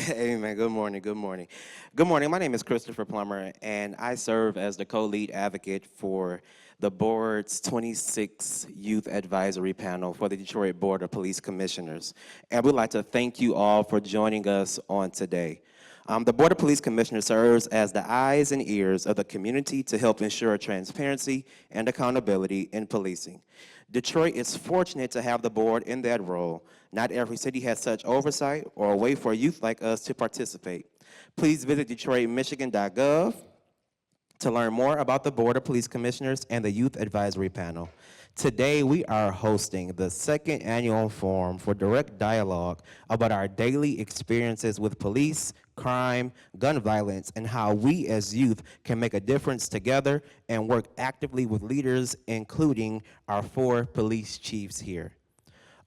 Amen. Good morning. Good morning. Good morning. My name is Christopher Plummer, and I serve as the co-lead advocate for the board's 26 Youth Advisory Panel for the Detroit Board of Police Commissioners. And we'd like to thank you all for joining us on today. The Board of Police Commissioners serves as the eyes and ears of the community to help ensure transparency and accountability in policing. Detroit is fortunate to have the board in that role. Not every city has such oversight or a way for youth like us to participate. Please visit DetroitMichigan.gov to learn more about the Board of Police Commissioners and the Youth Advisory Panel. Today, we are hosting the second annual forum for direct dialogue about our daily experiences with police, crime, gun violence, and how we as youth can make a difference together and work actively with leaders, including our 4 police chiefs here.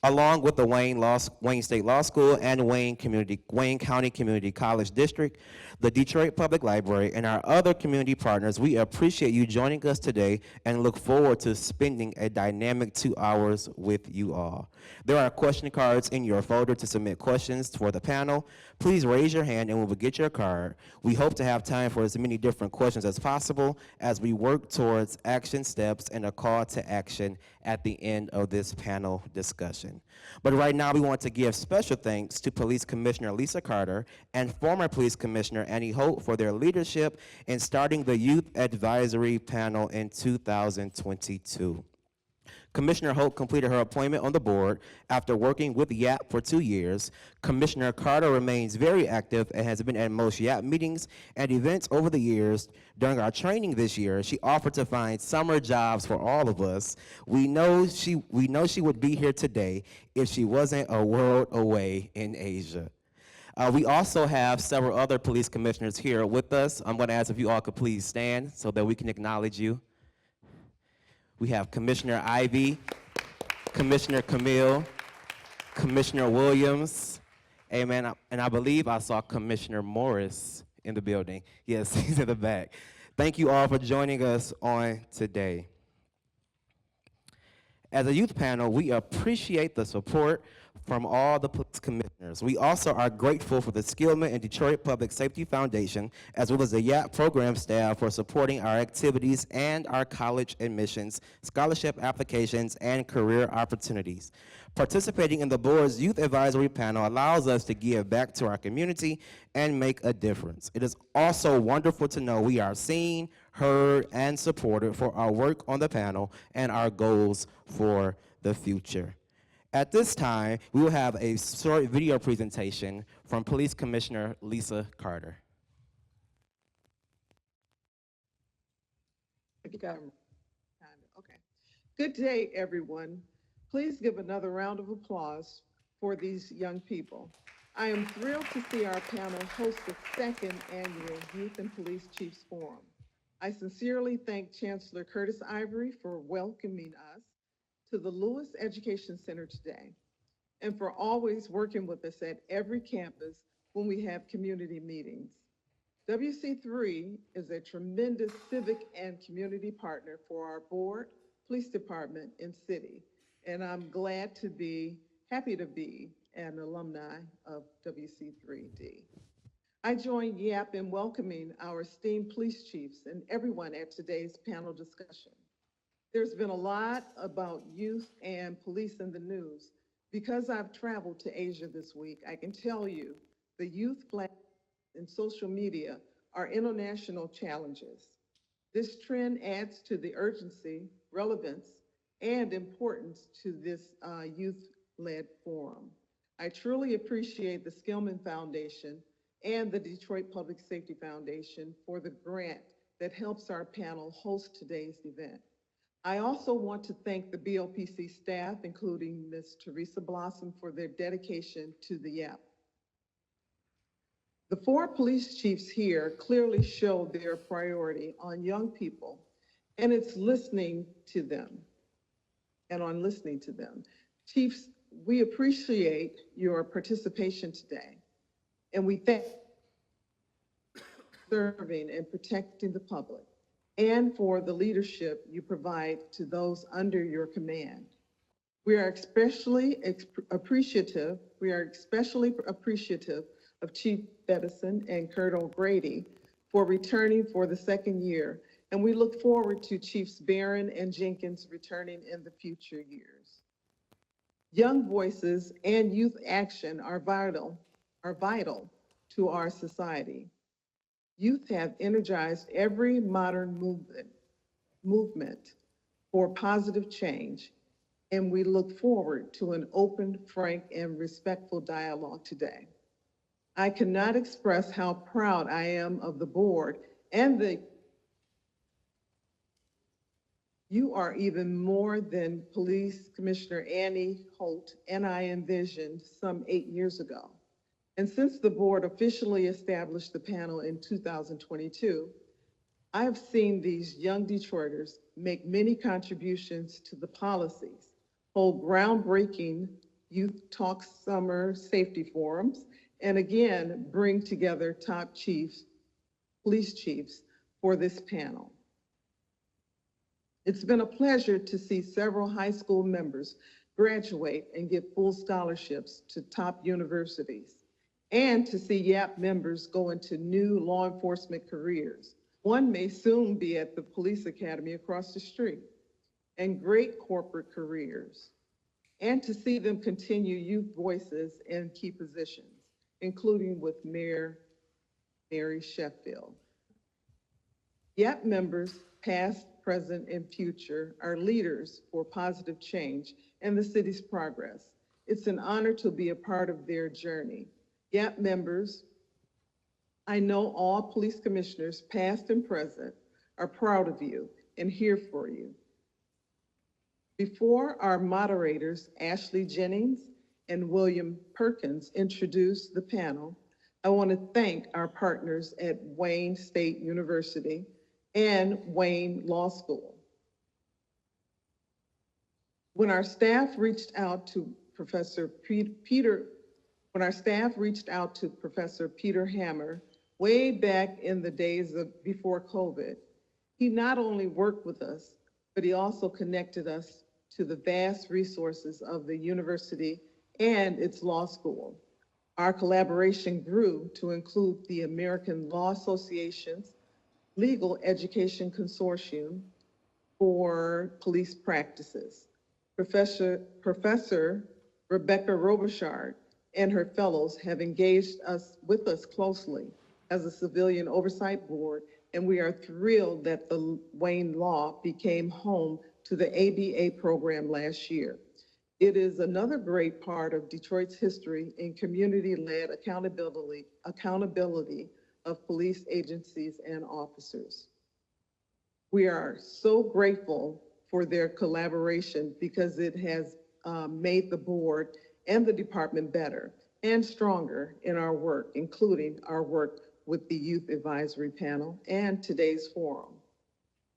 Along with the Wayne State Law School and Wayne County Community College District, the Detroit Public Library, and our other community partners, we appreciate you joining us today and look forward to spending a dynamic 2 hours with you all. There are question cards in your folder to submit questions for the panel. Please raise your hand and we will get your card. We hope to have time for as many different questions as possible as we work towards action steps and a call to action at the end of this panel discussion. But right now, we want to give special thanks to Police Commissioner Lisa Carter and former Police Commissioner Annie Holt for their leadership in starting the Youth Advisory Panel in 2022. Commissioner Holt completed her appointment on the board after working with YAP for 2 years. Commissioner Carter remains very active and has been at most YAP meetings and events over the years. During our training this year, she offered to find summer jobs for all of us. We know she would be here today if she wasn't a world away in Asia. We also have several other police commissioners here with us. I'm going to ask if you all could please stand so that we can acknowledge you. We have Commissioner Ivey, Commissioner Camille, Commissioner Williams, amen, and I believe I saw Commissioner Morris in the building. Yes, he's in the back. Thank you all for joining us on today. As a youth panel, we appreciate the support from all the police commissioners. We also are grateful for the Skillman and Detroit Public Safety Foundation, as well as the YAP program staff for supporting our activities and our college admissions, scholarship applications, and career opportunities. Participating in the board's youth advisory panel allows us to give back to our community and make a difference. It is also wonderful to know we are seen, heard, and supported for our work on the panel and our goals for the future. At this time, we will have a short video presentation from Police Commissioner Lisa Carter. Okay. Good day, everyone. Please give another round of applause for these young people. I am thrilled to see our panel host the second annual Youth and Police Chiefs Forum. I sincerely thank Chancellor Curtis Ivory for welcoming us to the Lewis Education Center today, and for always working with us at every campus when we have community meetings. WC3 is a tremendous civic and community partner for our board, police department, and city, and I'm happy to be an alumni of WC3D. I join YAP in welcoming our esteemed police chiefs and everyone at today's panel discussion. There's been a lot about youth and police in the news. Because I've traveled to Asia this week, I can tell you the youth flag and social media are international challenges. This trend adds to the urgency, relevance, and importance to this youth-led forum. I truly appreciate the Skillman Foundation and the Detroit Public Safety Foundation for the grant that helps our panel host today's event. I also want to thank the BOPC staff, including Ms. Teresa Blossom, for their dedication to the YAP. The 4 police chiefs here clearly show their priority on young people, and it's listening to them, Chiefs, we appreciate your participation today, and we thank you for serving and protecting the public, and for the leadership you provide to those under your command. We are especially appreciative of Chief Bedison and Kurt O'Grady for returning for the second year, and we look forward to Chiefs Barron and Jenkins returning in the future years. Young voices and youth action are vital to our society. Youth have energized every modern movement for positive change, and we look forward to an open, frank, and respectful dialogue today. I cannot express how proud I am of the board and you are even more than Police Commissioner Annie Holt and I envisioned some 8 years ago. And since the board officially established the panel in 2022, I have seen these young Detroiters make many contributions to the policies, hold groundbreaking youth talk summer safety forums, and again, bring together top chiefs, police chiefs for this panel. It's been a pleasure to see several high school members graduate and get full scholarships to top universities, and to see YAP members go into new law enforcement careers. One may soon be at the police academy across the street, and great corporate careers, and to see them continue youth voices in key positions, including with Mayor Mary Sheffield. YAP members, past, present, and future, are leaders for positive change and the city's progress. It's an honor to be a part of their journey. YAP members, I know all police commissioners, past and present, are proud of you and here for you. Before our moderators, Ashley Jennings and William Perkins, introduce the panel, I want to thank our partners at Wayne State University and Wayne Law School. When our staff reached out to Professor Peter Hammer way back in the days before COVID, he not only worked with us, but he also connected us to the vast resources of the university and its law school. Our collaboration grew to include the American Law Association's Legal Education Consortium for Police Practices. Professor Rebecca Robichard and her fellows have engaged with us closely as a civilian oversight board, and we are thrilled that the Wayne Law became home to the ABA program last year. It is another great part of Detroit's history in community-led accountability of police agencies and officers. We are so grateful for their collaboration because it has made the board and the department better and stronger in our work, including our work with the Youth Advisory Panel and today's forum.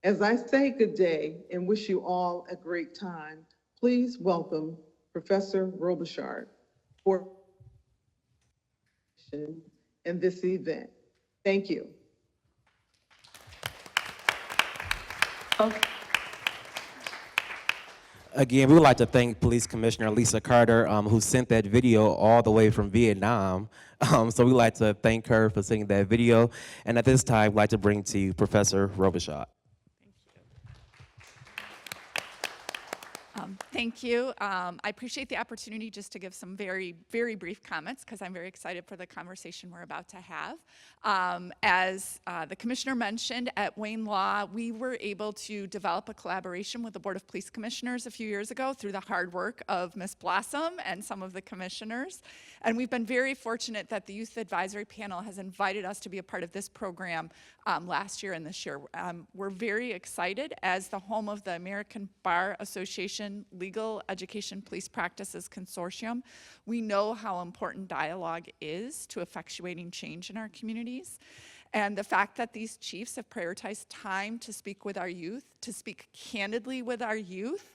As I say good day and wish you all a great time, please welcome Professor Robichard for in this event. Thank you. Okay. Again, we would like to thank Police Commissioner Lisa Carter, who sent that video all the way from Vietnam. So we'd like to thank her for sending that video. And at this time, I'd like to bring to you Professor Robichard. Thank you. I appreciate the opportunity just to give some very, very brief comments because I'm very excited for the conversation we're about to have. As the commissioner mentioned, at Wayne Law, we were able to develop a collaboration with the Board of Police Commissioners a few years ago through the hard work of Ms. Blossom and some of the commissioners. And we've been very fortunate that the Youth Advisory Panel has invited us to be a part of this program last year and this year. We're very excited as the home of the American Bar Association Legal Education Police Practices Consortium. We know how important dialogue is to effectuating change in our communities. And the fact that these chiefs have prioritized time to speak with our youth, to speak candidly with our youth,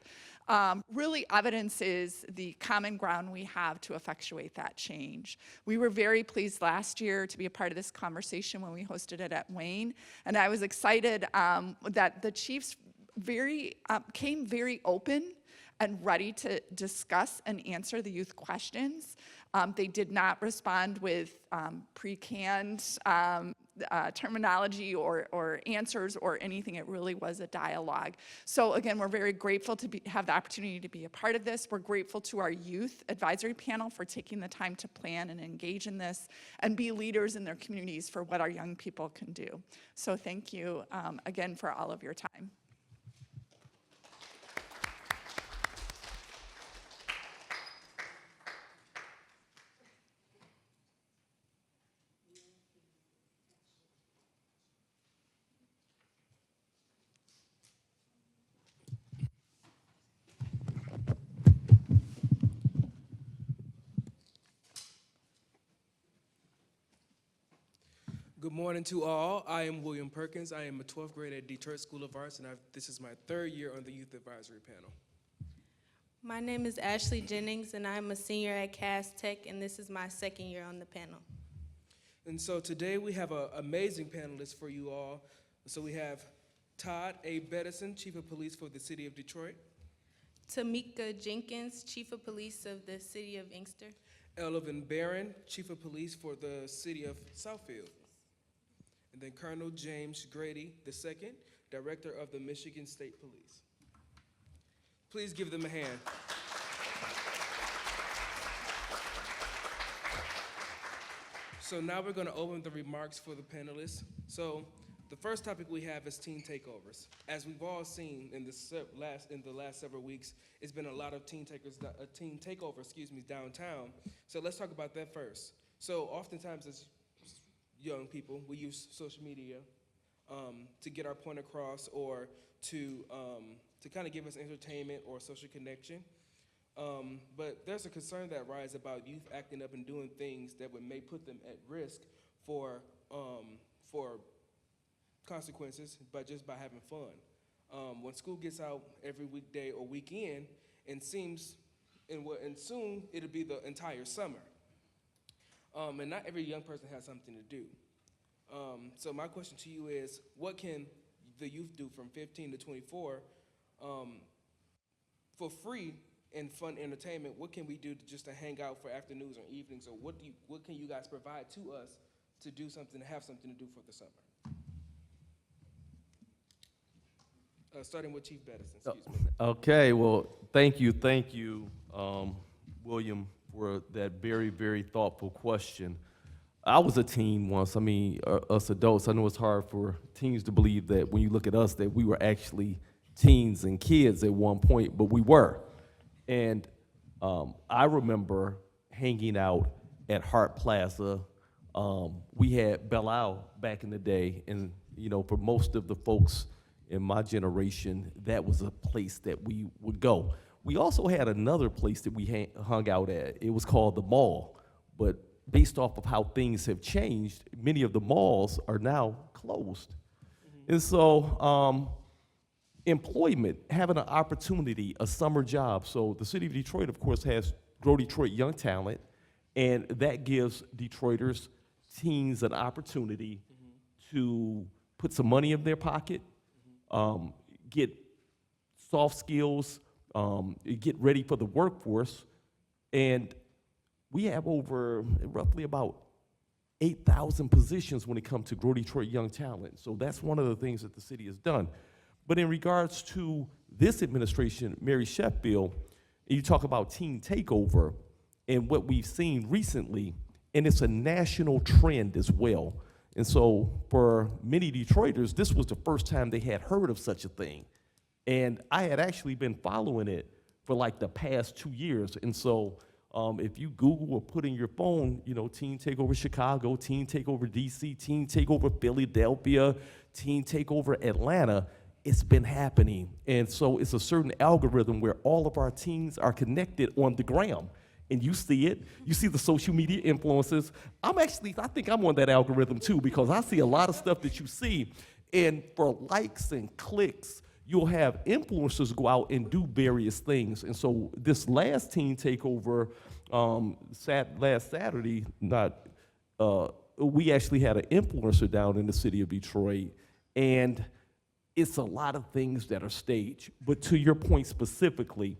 really evidences the common ground we have to effectuate that change. We were very pleased last year to be a part of this conversation when we hosted it at Wayne, and I was excited that the chiefs came very open and ready to discuss and answer the youth questions. They did not respond with pre-canned terminology or answers or anything. It really was a dialogue. So again, we're very grateful to have the opportunity to be a part of this. We're grateful to our youth advisory panel for taking the time to plan and engage in this and be leaders in their communities for what our young people can do. So thank you again for all of your time. Good morning to all. I am William Perkins. I am a 12th grader at Detroit School of Arts, and this is my 3rd year on the Youth Advisory Panel. My name is Ashley Jennings, and I'm a senior at Cass Tech, and this is my 2nd year on the panel. And so today we have an amazing panelist for you all. So we have Todd A. Bettison, Chief of Police for the City of Detroit. Tamika Jenkins, Chief of Police of the City of Inkster. Elvin Barron, Chief of Police for the City of Southfield. And then Colonel James Grady II, Director of the Michigan State Police. Please give them a hand. So now we're going to open the remarks for the panelists. So the first topic we have is teen takeovers. As we've all seen in the last several weeks, it's been a lot of teen takeovers, downtown. So let's talk about that first. So oftentimes as young people, we use social media to get our point across or to kind of give us entertainment or social connection. But there's a concern that rises about youth acting up and doing things that may put them at risk for consequences, but just by having fun. When school gets out every weekday or weekend, and soon it'll be the entire summer. And not every young person has something to do. So my question to you is, what can the youth do from 15 to 24 for free and fun entertainment? What can we do just to hang out for afternoons or evenings, or what can you guys provide to us to do something, to have something to do for the summer? Starting with Chief Bettison, excuse me. Okay, well, thank you, William, for that very, very thoughtful question. I was a teen once. I mean, us adults, I know it's hard for teens to believe that when you look at us that we were actually teens and kids at one point, but we were. And I remember hanging out at Hart Plaza. We had Belle Isle back in the day, and for most of the folks in my generation, that was a place that we would go. We also had another place that we hung out at. It was called the mall, but based off of how things have changed, many of the malls are now closed. Mm-hmm. And so employment, having an opportunity, a summer job. So the city of Detroit, of course, has Grow Detroit Young Talent, and that gives Detroiters, teens, an opportunity to put some money in their pocket, get soft skills, get ready for the workforce. And we have over roughly about 8,000 positions when it comes to Grow Detroit Young Talent. So that's one of the things that the city has done. But in regards to this administration, Mary Sheffield, you talk about teen takeover and what we've seen recently, and it's a national trend as well. And so for many Detroiters, this was the first time they had heard of such a thing. And I had actually been following it for like the past 2 years. And so if you Google or put in your phone, teen takeover Chicago, teen takeover DC, teen takeover Philadelphia, teen takeover Atlanta, it's been happening. And so it's a certain algorithm where all of our teens are connected on the gram. And you see it, you see the social media influencers. I think I'm on that algorithm too, because I see a lot of stuff that you see. And for likes and clicks, you'll have influencers go out and do various things. And so this last teen takeover, last Saturday, we actually had an influencer down in the city of Detroit, and it's a lot of things that are staged. But to your point specifically,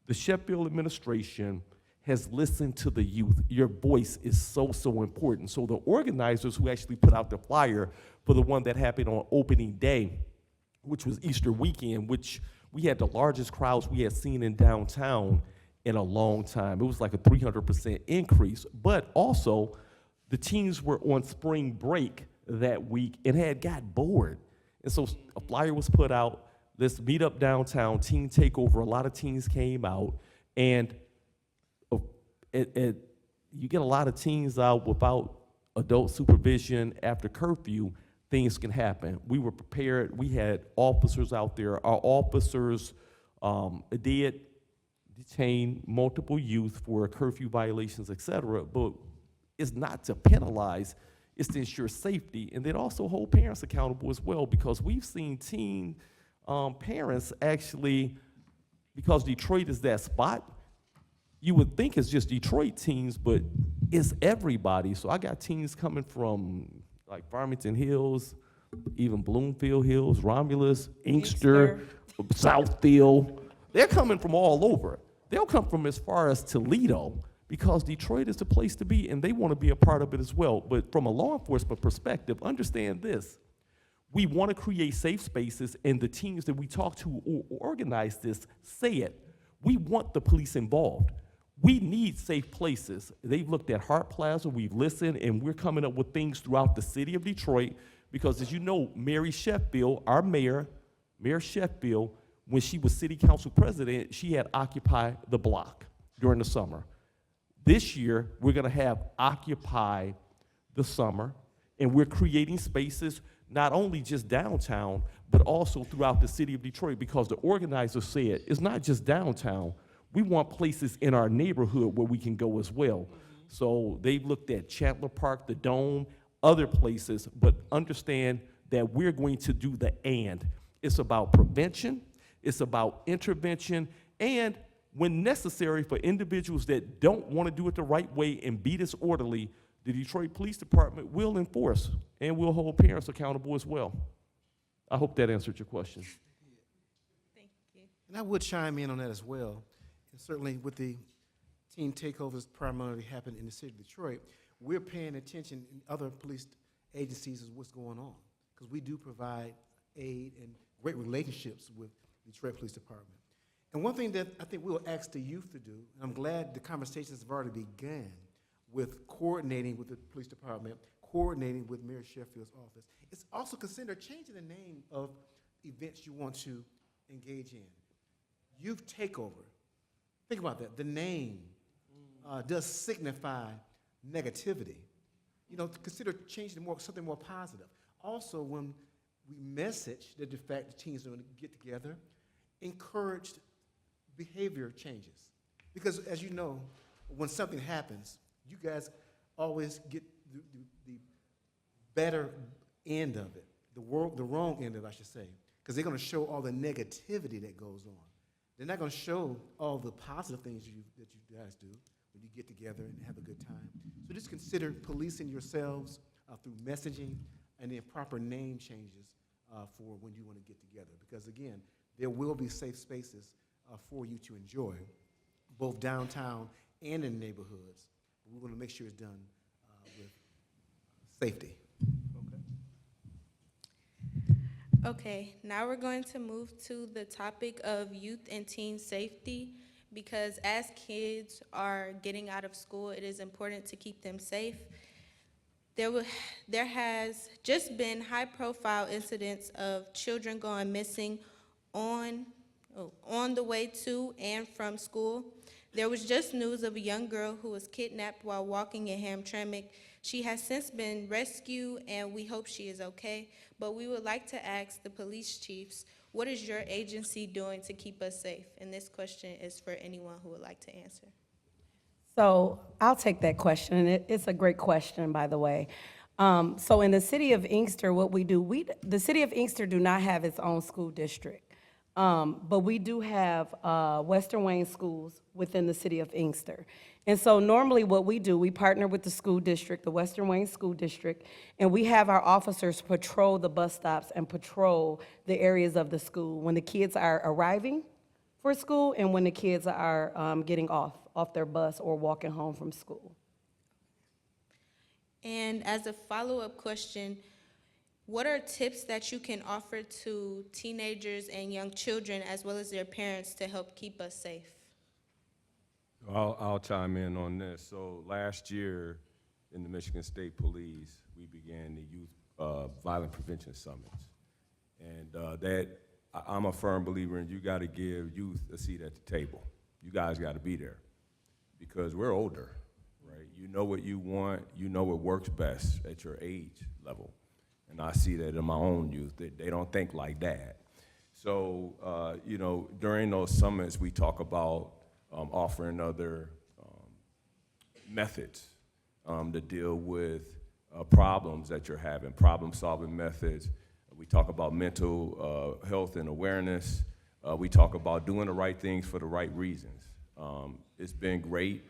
the Sheffield administration has listened to the youth. Your voice is so, so important. So the organizers who actually put out the flyer for the one that happened on opening day, which was Easter weekend, which we had the largest crowds we had seen in downtown in a long time. It was like a 300% increase. But also, the teens were on spring break that week and had got bored. And so a flyer was put out, let's meet up downtown, teen takeover. A lot of teens came out, and you get a lot of teens out without adult supervision after curfew, things can happen. We were prepared. We had officers out there. Our officers did detain multiple youth for curfew violations, et cetera, but it's not to penalize, it's to ensure safety, and then also hold parents accountable as well, because we've seen teen parents actually, because Detroit is that spot, you would think it's just Detroit teens, but it's everybody. So I got teens coming from like Farmington Hills, even Bloomfield Hills, Romulus, Inkster, Southfield. They're coming from all over. They'll come from as far as Toledo, because Detroit is the place to be, and they want to be a part of it as well. But from a law enforcement perspective, understand this. We want to create safe spaces, and the teams that we talk to or organize this say it. We want the police involved. We need safe places. They've looked at Hart Plaza, we've listened, and we're coming up with things throughout the city of Detroit, because as you know, Mary Sheffield, our mayor, Mayor Sheffield, when she was city council president, she had Occupy the Block during the summer. This year, we're gonna have Occupy the Summer, and we're creating spaces not only just downtown, but also throughout the city of Detroit, because the organizers said it's not just downtown. We want places in our neighborhood where we can go as well. So they've looked at Chandler Park, the Dome, other places, but understand that we're going to do the and. It's about prevention, it's about intervention, and when necessary for individuals that don't want to do it the right way and be disorderly, the Detroit Police Department will enforce and will hold parents accountable as well. I hope that answered your question. Thank you. And I would chime in on that as well. And certainly with the teen takeovers primarily happening in the city of Detroit, we're paying attention in other police agencies as what's going on, because we do provide aid and great relationships with the Detroit Police Department. And one thing that I think we'll ask the youth to do, and I'm glad the conversations have already begun with coordinating with the police department, coordinating with Mayor Sheffield's office, is also consider changing the name of events you want to engage in. Youth takeover. Think about that. The name does signify negativity. You know, consider changing to something more positive. Also, when we message that the fact that teens are going to get together, encouraged behavior changes. Because as you know, when something happens, you guys always get the better end of it, the wrong end of it, I should say, because they're going to show all the negativity that goes on. They're not going to show all the positive things that you guys do when you get together and have a good time. So just consider policing yourselves through messaging and then proper name changes for when you want to get together. Because again, there will be safe spaces for you to enjoy, both downtown and in neighborhoods. We want to make sure it's done with safety. Okay, now we're going to move to the topic of youth and teen safety, because as kids are getting out of school, it is important to keep them safe. There has just been high-profile incidents of children going missing on the way to and from school. There was just news of a young girl who was kidnapped while walking in Hamtramck. She has since been rescued, and we hope she is okay. But we would like to ask the police chiefs, what is your agency doing to keep us safe? And this question is for anyone who would like to answer. So I'll take that question, and it's a great question, by the way. So in the city of Inkster, what we do, the city of Inkster do not have its own school district, but we do have Western Wayne schools within the city of Inkster. And so normally what we do, we partner with the school district, the Western Wayne School District, and we have our officers patrol the bus stops and patrol the areas of the school when the kids are arriving for school and when the kids are getting off off their bus or walking home from school. And as a follow-up question, what are tips that you can offer to teenagers and young children as well as their parents to help keep us safe? I'll chime in on this. So last year in the Michigan State Police, we began the Youth Violent Prevention Summits. And I'm a firm believer in you got to give youth a seat at the table. You guys got to be there because we're older, right? You know what you want, you know what works best at your age level. And I see that in my own youth, that they don't think like that. So, you know, during those summits, we talk about offering other methods to deal with problems that you're having, problem-solving methods. We talk about mental health and awareness. We talk about doing the right things for the right reasons. It's been great.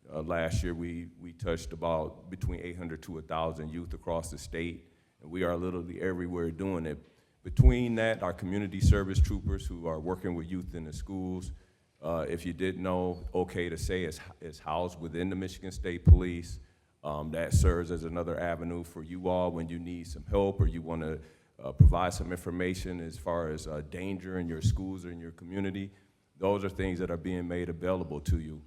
Last year, we touched about between 800 to 1,000 youth across the state, and we are literally everywhere doing it. Between that, our community service troopers who are working with youth in the schools, if you didn't know, OK to Say is housed within the Michigan State Police. That serves as another avenue for you all when you need some help or you want to provide some information as far as danger in your schools or in your community. Those are things that are being made available to you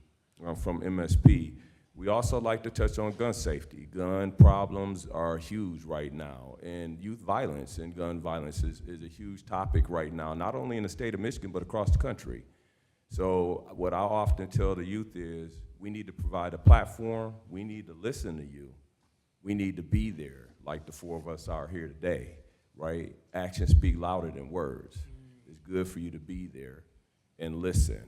from MSP. We also like to touch on gun safety. Gun problems are huge right now, and youth violence and gun violence is a huge topic right now, not only in the state of Michigan, but across the country. So what I often tell the youth is we need to provide a platform, we need to listen to you, we need to be there like the four of us are here today, right? Actions speak louder than words. It's good for you to be there and listen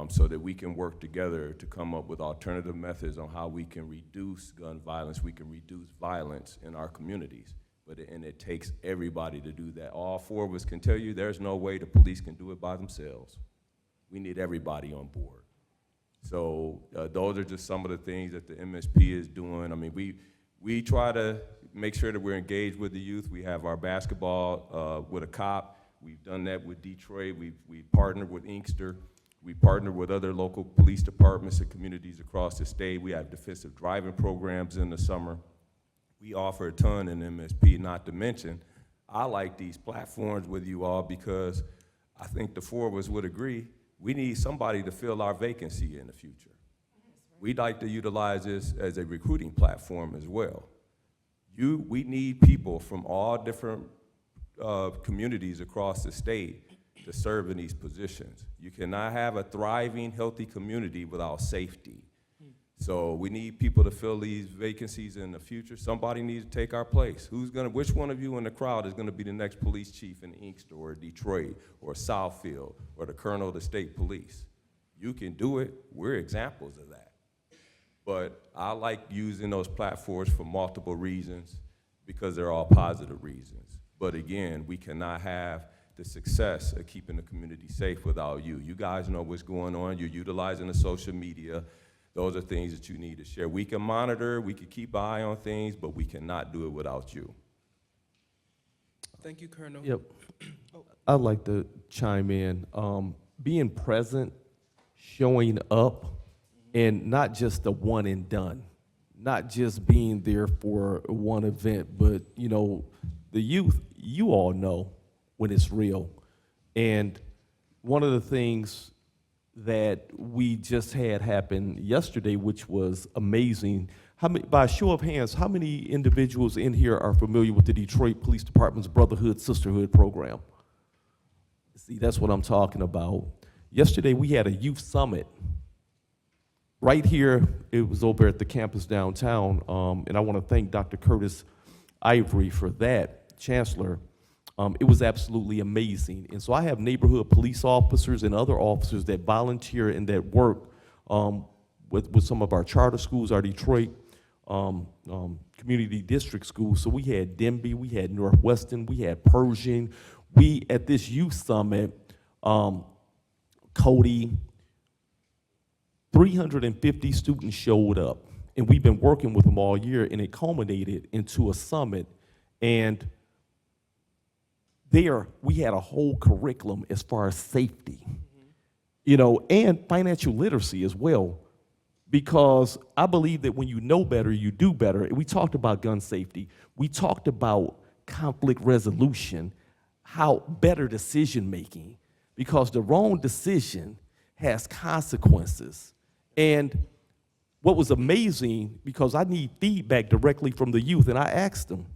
so that we can work together to come up with alternative methods on how we can reduce gun violence, we can reduce violence in our communities. And it takes everybody to do that. All four of us can tell you there's no way the police can do it by themselves. We need everybody on board. So those are just some of the things that the MSP is doing. I mean, we try to make sure that we're engaged with the youth. We have our basketball with a cop. We've done that with Detroit. We've partnered with Inkster. We partner with other local police departments and communities across the state. We have defensive driving programs in the summer. We offer a ton in MSP, not to mention, I like these platforms with you all because I think the four of us would agree, we need somebody to fill our vacancy in the future. We'd like to utilize this as a recruiting platform as well. We need people from all different communities across the state to serve in these positions. You cannot have a thriving, healthy community without safety. So we need people to fill these vacancies in the future. Somebody needs to take our place. Which one of you in the crowd is gonna be the next police chief in Inkster or Detroit or Southfield or the colonel of the state police? You can do it. We're examples of that. But I like using those platforms for multiple reasons because they're all positive reasons. But again, we cannot have the success of keeping the community safe without you. You guys know what's going on. You're utilizing the social media. Those are things that you need to share. We can monitor, we can keep an eye on things, but we cannot do it without you. Thank you, Colonel. Yep. I'd like to chime in. Being present, showing up, and not just the one and done. Not just being there for one event, but you know, the youth, you all know when it's real. And one of the things that we just had happen yesterday, which was amazing. By a show of hands, how many individuals in here are familiar with the Detroit Police Department's Brotherhood Sisterhood program? See, that's what I'm talking about. Yesterday, we had a youth summit right here. It was over at the campus downtown, and I want to thank Dr. Curtis Ivory for that, Chancellor. It was absolutely amazing. And so I have neighborhood police officers and other officers that volunteer and that work with some of our charter schools, our Detroit community district schools. So we had Denby, we had Northwestern, we had Pershing. We, at this youth summit, Cody, 350 students showed up. And we've been working with them all year, and it culminated into a summit. And there, we had a whole curriculum as far as safety, you know, and financial literacy as well. because I believe that when you know better, you do better. And we talked about gun safety. We talked about conflict resolution, how better decision making, because the wrong decision has consequences. And what was amazing, because I need feedback directly from the youth, and I asked them,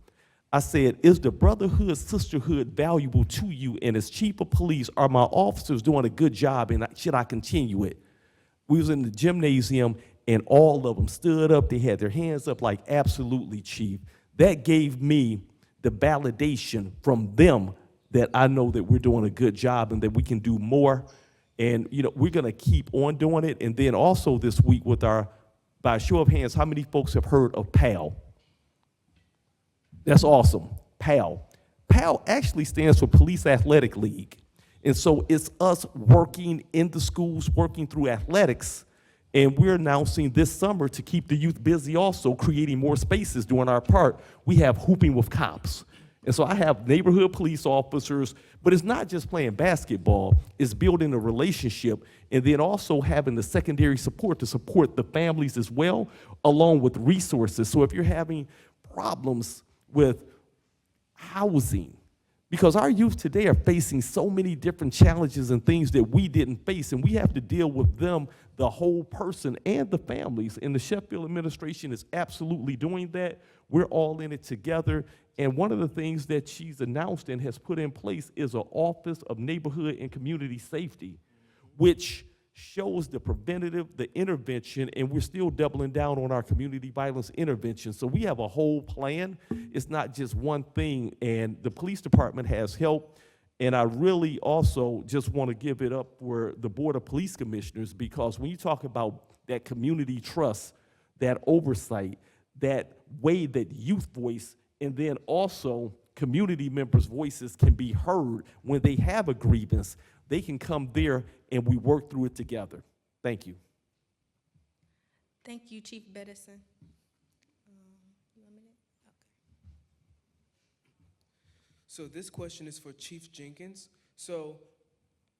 I said, is the brotherhood, sisterhood valuable to you? And as chief of police, are my officers doing a good job, and should I continue it? We was in the gymnasium, and all of them stood up. They had their hands up like, absolutely, chief. That gave me the validation from them that I know that we're doing a good job and that we can do more. And we're gonna keep on doing it. And then also this week with by a show of hands, how many folks have heard of PAL? That's awesome, PAL. PAL actually stands for Police Athletic League. And so it's us working in the schools, working through athletics, and we're announcing this summer to keep the youth busy also, creating more spaces doing our part. We have Hooping with Cops. And so I have neighborhood police officers, but it's not just playing basketball, it's building a relationship and then also having the secondary support to support the families as well, along with resources. So if you're having problems with housing, because our youth today are facing so many different challenges and things that we didn't face, and we have to deal with them, the whole person and the families. And the Sheffield administration is absolutely doing that. We're all in it together. And one of the things that she's announced and has put in place is an Office of Neighborhood and Community Safety, which shows the preventative, the intervention, and we're still doubling down on our community violence intervention. So we have a whole plan. It's not just one thing, and the police department has helped. And I really also just want to give it up for the Board of Police Commissioners, because when you talk about that community trust, that oversight, that way that youth voice, and then also community members' voices can be heard when they have a grievance, they can come there and we work through it together. Thank you. Thank you, Chief Beddison. You want me to? Okay. So this question is for Chief Jenkins. So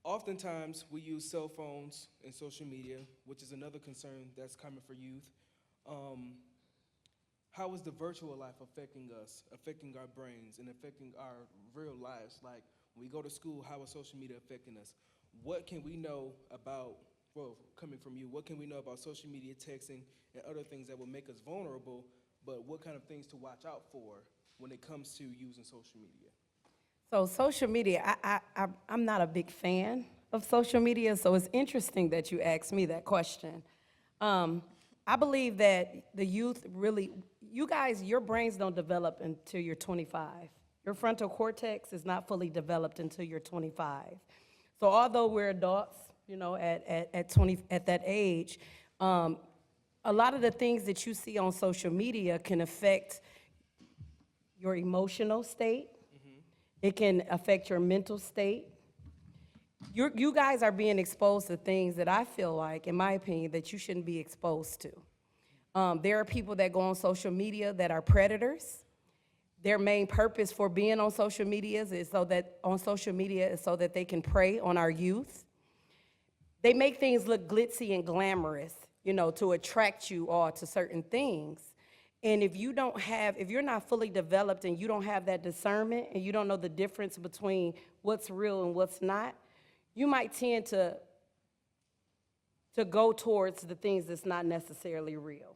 oftentimes we use cell phones and social media, which is another concern that's common for youth. How is the virtual life affecting us, affecting our brains, and affecting our real lives? Like, when we go to school, how is social media affecting us? What can we know about, well, coming from you, what can we know about social media, texting, and other things that will make us vulnerable, but what kind of things to watch out for when it comes to using social media? So social media, I'm not a big fan of social media, so it's interesting that you asked me that question. I believe that the youth really, you guys, your brains don't develop until you're 25. Your frontal cortex is not fully developed until you're 25. So although we're adults, at that age, a lot of the things that you see on social media can affect your emotional state. It can affect your mental state. You guys are being exposed to things that I feel like, in my opinion, that you shouldn't be exposed to. There are people that go on social media that are predators. Their main purpose for being on social media is so that they can prey on our youth. They make things look glitzy and glamorous, to attract you all to certain things. And if you're not fully developed and you don't have that discernment and you don't know the difference between what's real and what's not, you might tend to go towards the things that's not necessarily real.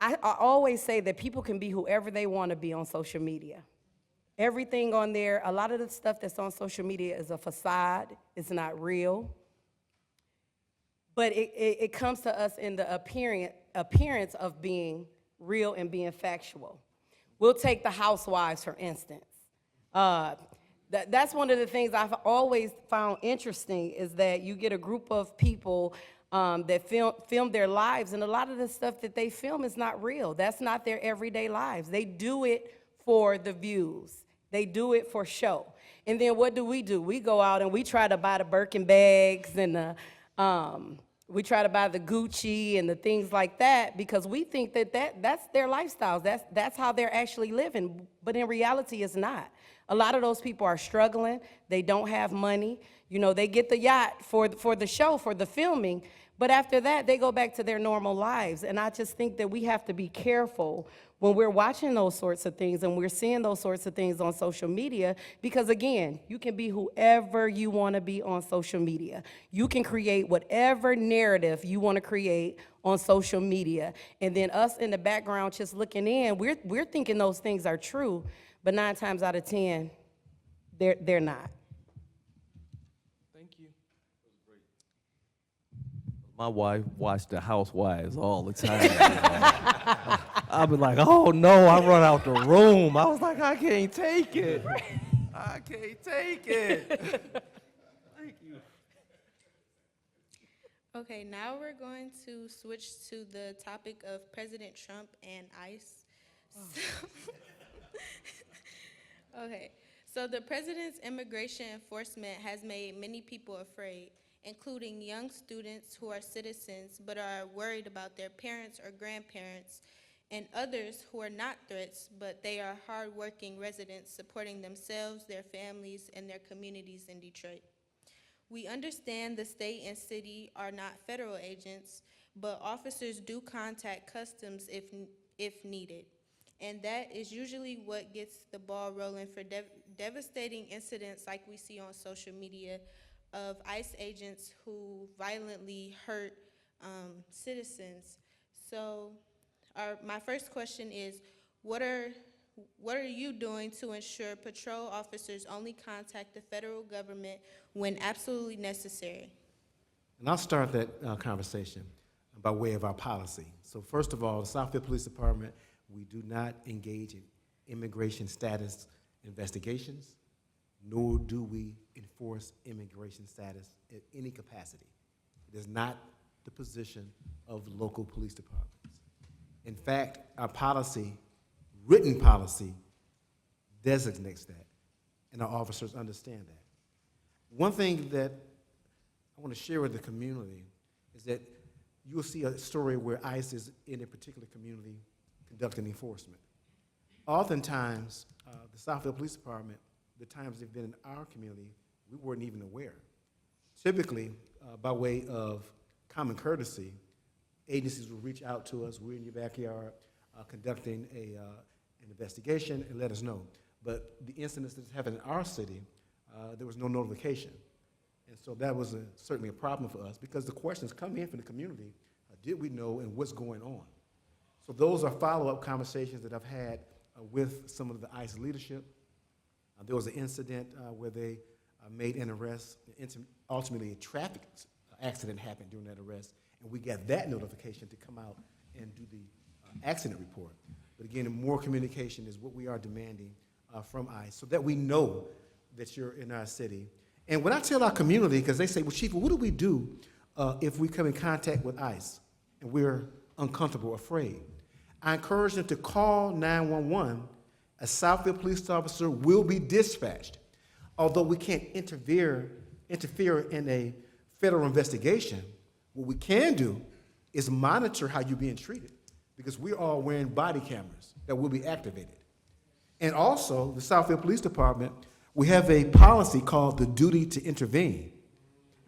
I always say that people can be whoever they want to be on social media. Everything on there, a lot of the stuff that's on social media is a facade, it's not real. But it comes to us in the appearance of being real and being factual. We'll take the housewives, for instance. That's one of the things I've always found interesting, is that you get a group of people that film their lives, and a lot of the stuff that they film is not real. That's not their everyday lives. They do it for the views. They do it for show. And then what do? We go out and we try to buy the Birkin bags and we try to buy the Gucci and the things like that, because we think that's their lifestyles. That's how they're actually living. But in reality, it's not. A lot of those people are struggling. They don't have money. They get the yacht for the show, for the filming, But after that, they go back to their normal lives. And I just think that we have to be careful when we're watching those sorts of things and we're seeing those sorts of things on social media, because again, you can be whoever you want to be on social media. You can create whatever narrative you want to create on social media. And then us in the background just looking in, we're thinking those things are true, but 9 times out of 10, they're not. Thank you. My wife watched The Housewives all the time. I'd be like, oh no, I run out the room. I was like, I can't take it. I can't take it. Thank you. Okay, now we're going to switch to the topic of President Trump and ICE. Okay, so the president's immigration enforcement has made many people afraid, including young students who are citizens but are worried about their parents or grandparents, and others who are not threats, but they are hardworking residents supporting themselves, their families, and their communities in Detroit. We understand the state and city are not federal agents, but officers do contact customs if needed. And that is usually what gets the ball rolling for devastating incidents like we see on social media of ICE agents who violently hurt citizens. So my first question is, what are you doing to ensure patrol officers only contact the federal government when absolutely necessary? And I'll start that conversation by way of our policy. So first of all, the Southfield Police Department, we do not engage in immigration status investigations, nor do we enforce immigration status in any capacity. It is not the position of local police departments. In fact, our policy, written policy, designates that, and our officers understand that. One thing that I want to share with the community is that you will see a story where ICE is in a particular community conducting enforcement. Oftentimes, the Southfield Police Department, the times they've been in our community, we weren't even aware. Typically, by way of common courtesy, agencies will reach out to us, we're in your backyard, conducting an investigation, and let us know. But the incidents that happened in our city, there was no notification. And so that was certainly a problem for us, because the questions come in from the community, did we know and what's going on? So those are follow-up conversations that I've had with some of the ICE leadership. There was an incident where they made an arrest. Ultimately, a traffic accident happened during that arrest, and we got that notification to come out and do the accident report. But again, more communication is what we are demanding from ICE, so that we know that you're in our city. And when I tell our community, because they say, well, Chief, what do we do if we come in contact with ICE and we're uncomfortable, afraid? I encourage them to call 911. A Southfield police officer will be dispatched. Although we can't interfere in a federal investigation, what we can do is monitor how you're being treated, because we're all wearing body cameras that will be activated. And also, the Southfield Police Department, we have a policy called the duty to intervene.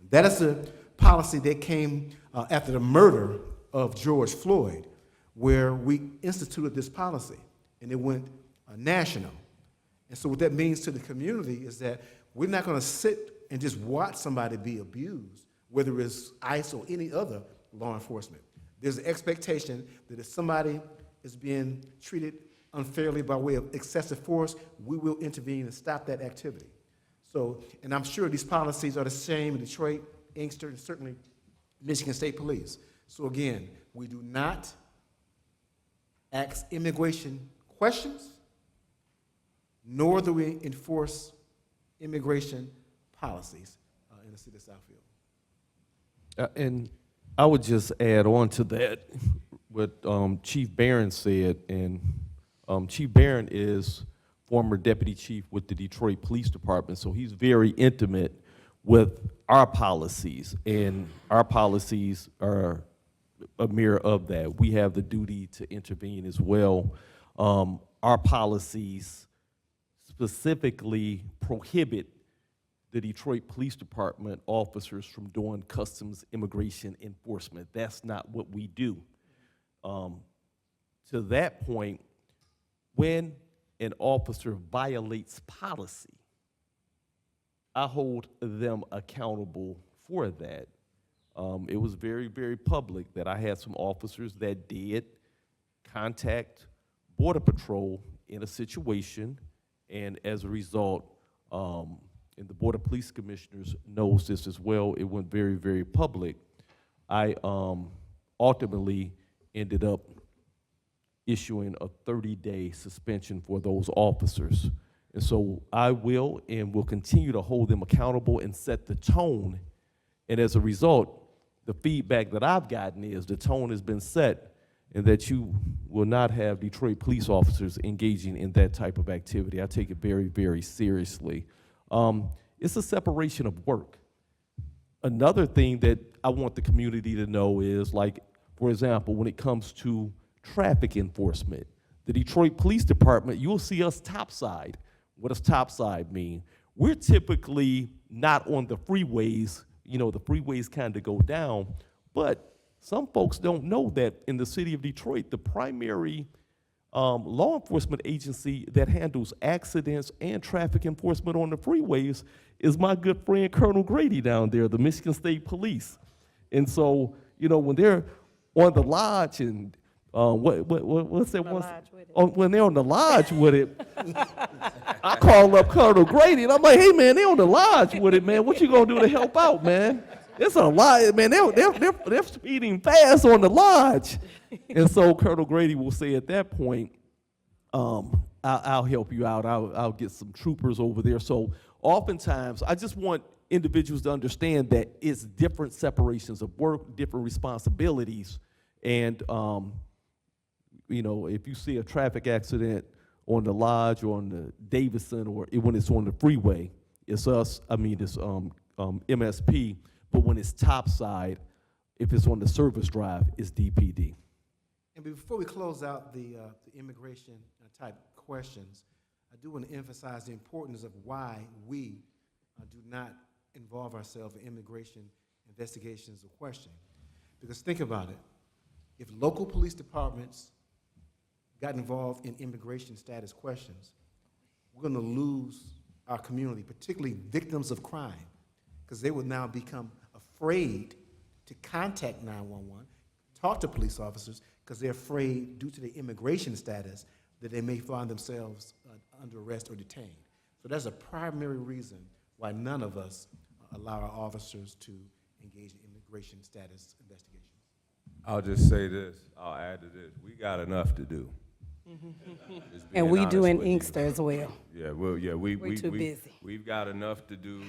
That is a policy that came after the murder of George Floyd, where we instituted this policy, and it went national. And so what that means to the community is that we're not going to sit and just watch somebody be abused, whether it's ICE or any other law enforcement. There's an expectation that if somebody is being treated unfairly by way of excessive force, we will intervene and stop that activity. So, and I'm sure these policies are the same in Detroit, Inkster, and certainly Michigan State Police. So again, we do not ask immigration questions, nor do we enforce immigration policies in the city of Southfield. And I would just add on to that what Chief Barron said, and Chief Barron is former deputy chief with the Detroit Police Department, so he's very intimate with our policies, and our policies are a mirror of that. We have the duty to intervene as well. Our policies specifically prohibit the Detroit Police Department officers from doing customs immigration enforcement. That's not what we do. To that point, when an officer violates policy, I hold them accountable for that. It was very, very public that I had some officers that did contact Border Patrol in a situation, and as a result, and the Board of Police Commissioners knows this as well, it went very, very public. I ultimately ended up issuing a 30-day suspension for those officers. And so I will and will continue to hold them accountable and set the tone. And as a result, the feedback that I've gotten is the tone has been set and that you will not have Detroit police officers engaging in that type of activity. I take it very, very seriously. It's a separation of work. Another thing that I want the community to know is, like, for example, when it comes to traffic enforcement, the Detroit Police Department, you'll see us topside. What does topside mean? We're typically not on the freeways. You know, the freeways kind of go down, but some folks don't know that in the city of Detroit, the primary law enforcement agency that handles accidents and traffic enforcement on the freeways is my good friend Colonel Grady down there, the Michigan State Police. And so, you know, when they're on the lodge and what's that one? When they're on the lodge with it, I call up Colonel Grady and I'm like, hey man, they're on the lodge with it, man. What you gonna do to help out, man? It's a lot, man. They're speeding fast on the lodge. And so Colonel Grady will say at that point, I'll help you out. I'll get some troopers over there. So oftentimes, I just want individuals to understand that it's different separations of work, different responsibilities. And, you know, if you see a traffic accident on the lodge or on the Davidson or when it's on the freeway, it's us, it's MSP. But when it's topside, if it's on the service drive, it's DPD. And before we close out the immigration type questions, I do want to emphasize the importance of why we do not involve ourselves in immigration investigations or questioning. Because think about it. If local police departments got involved in immigration status questions, we're going to lose our community, particularly victims of crime, because they would now become afraid to contact 911, talk to police officers, because they're afraid, due to their immigration status, that they may find themselves under arrest or detained. So that's a primary reason why none of us allow our officers to engage in immigration status investigations. I'll just say this, I'll add to this, we got enough to do. Just And being we do honest in with you. Inkster as well. Yeah, well, yeah, We're too busy. We've got enough to do.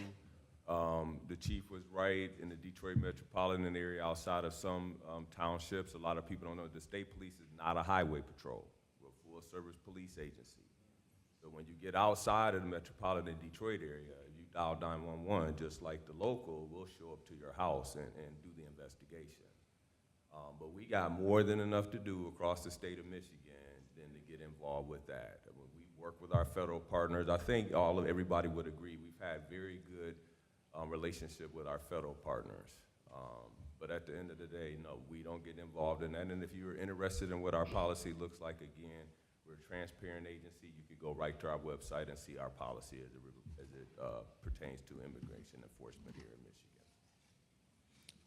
The chief was right, in the Detroit metropolitan area, outside of some townships, a lot of people don't know the state police is not a highway patrol. We're a full-service police agency. So when you get outside of the metropolitan Detroit area, you dial 911, just like the local, we'll show up to your house and do the investigation. But we got more than enough to do across the state of Michigan than to get involved with that. We work with our federal partners. I think everybody would agree we've had very good relationship with our federal partners. But at the end of the day, no, we don't get involved in that. And if you're interested in what our policy looks like, again, we're a transparent agency. You could go right to our website and see our policy as it pertains to immigration enforcement here in Michigan.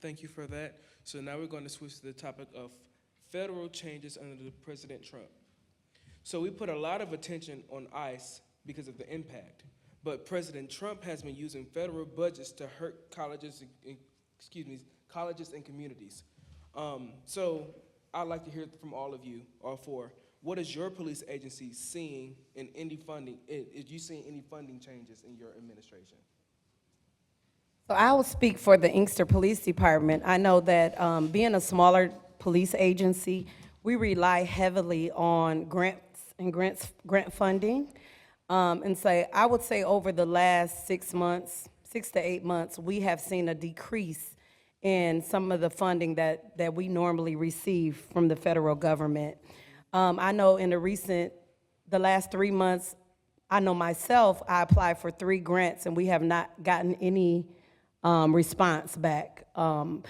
Thank you for that. So now we're going to switch to the topic of federal changes under President Trump. So we put a lot of attention on ICE because of the impact, but President Trump has been using federal budgets to hurt colleges and communities. So I'd like to hear from all of you, all four. What is your police agency seeing in any funding? Is you seeing any funding changes in your administration? So I will speak for the Inkster Police Department. I know that being a smaller police agency, we rely heavily on grant funding. And so I would say over the last 6 to 8 months, we have seen a decrease in some of the funding that we normally receive from the federal government. I know in the last 3 months, I know myself, I applied for 3 grants and we have not gotten any response back. And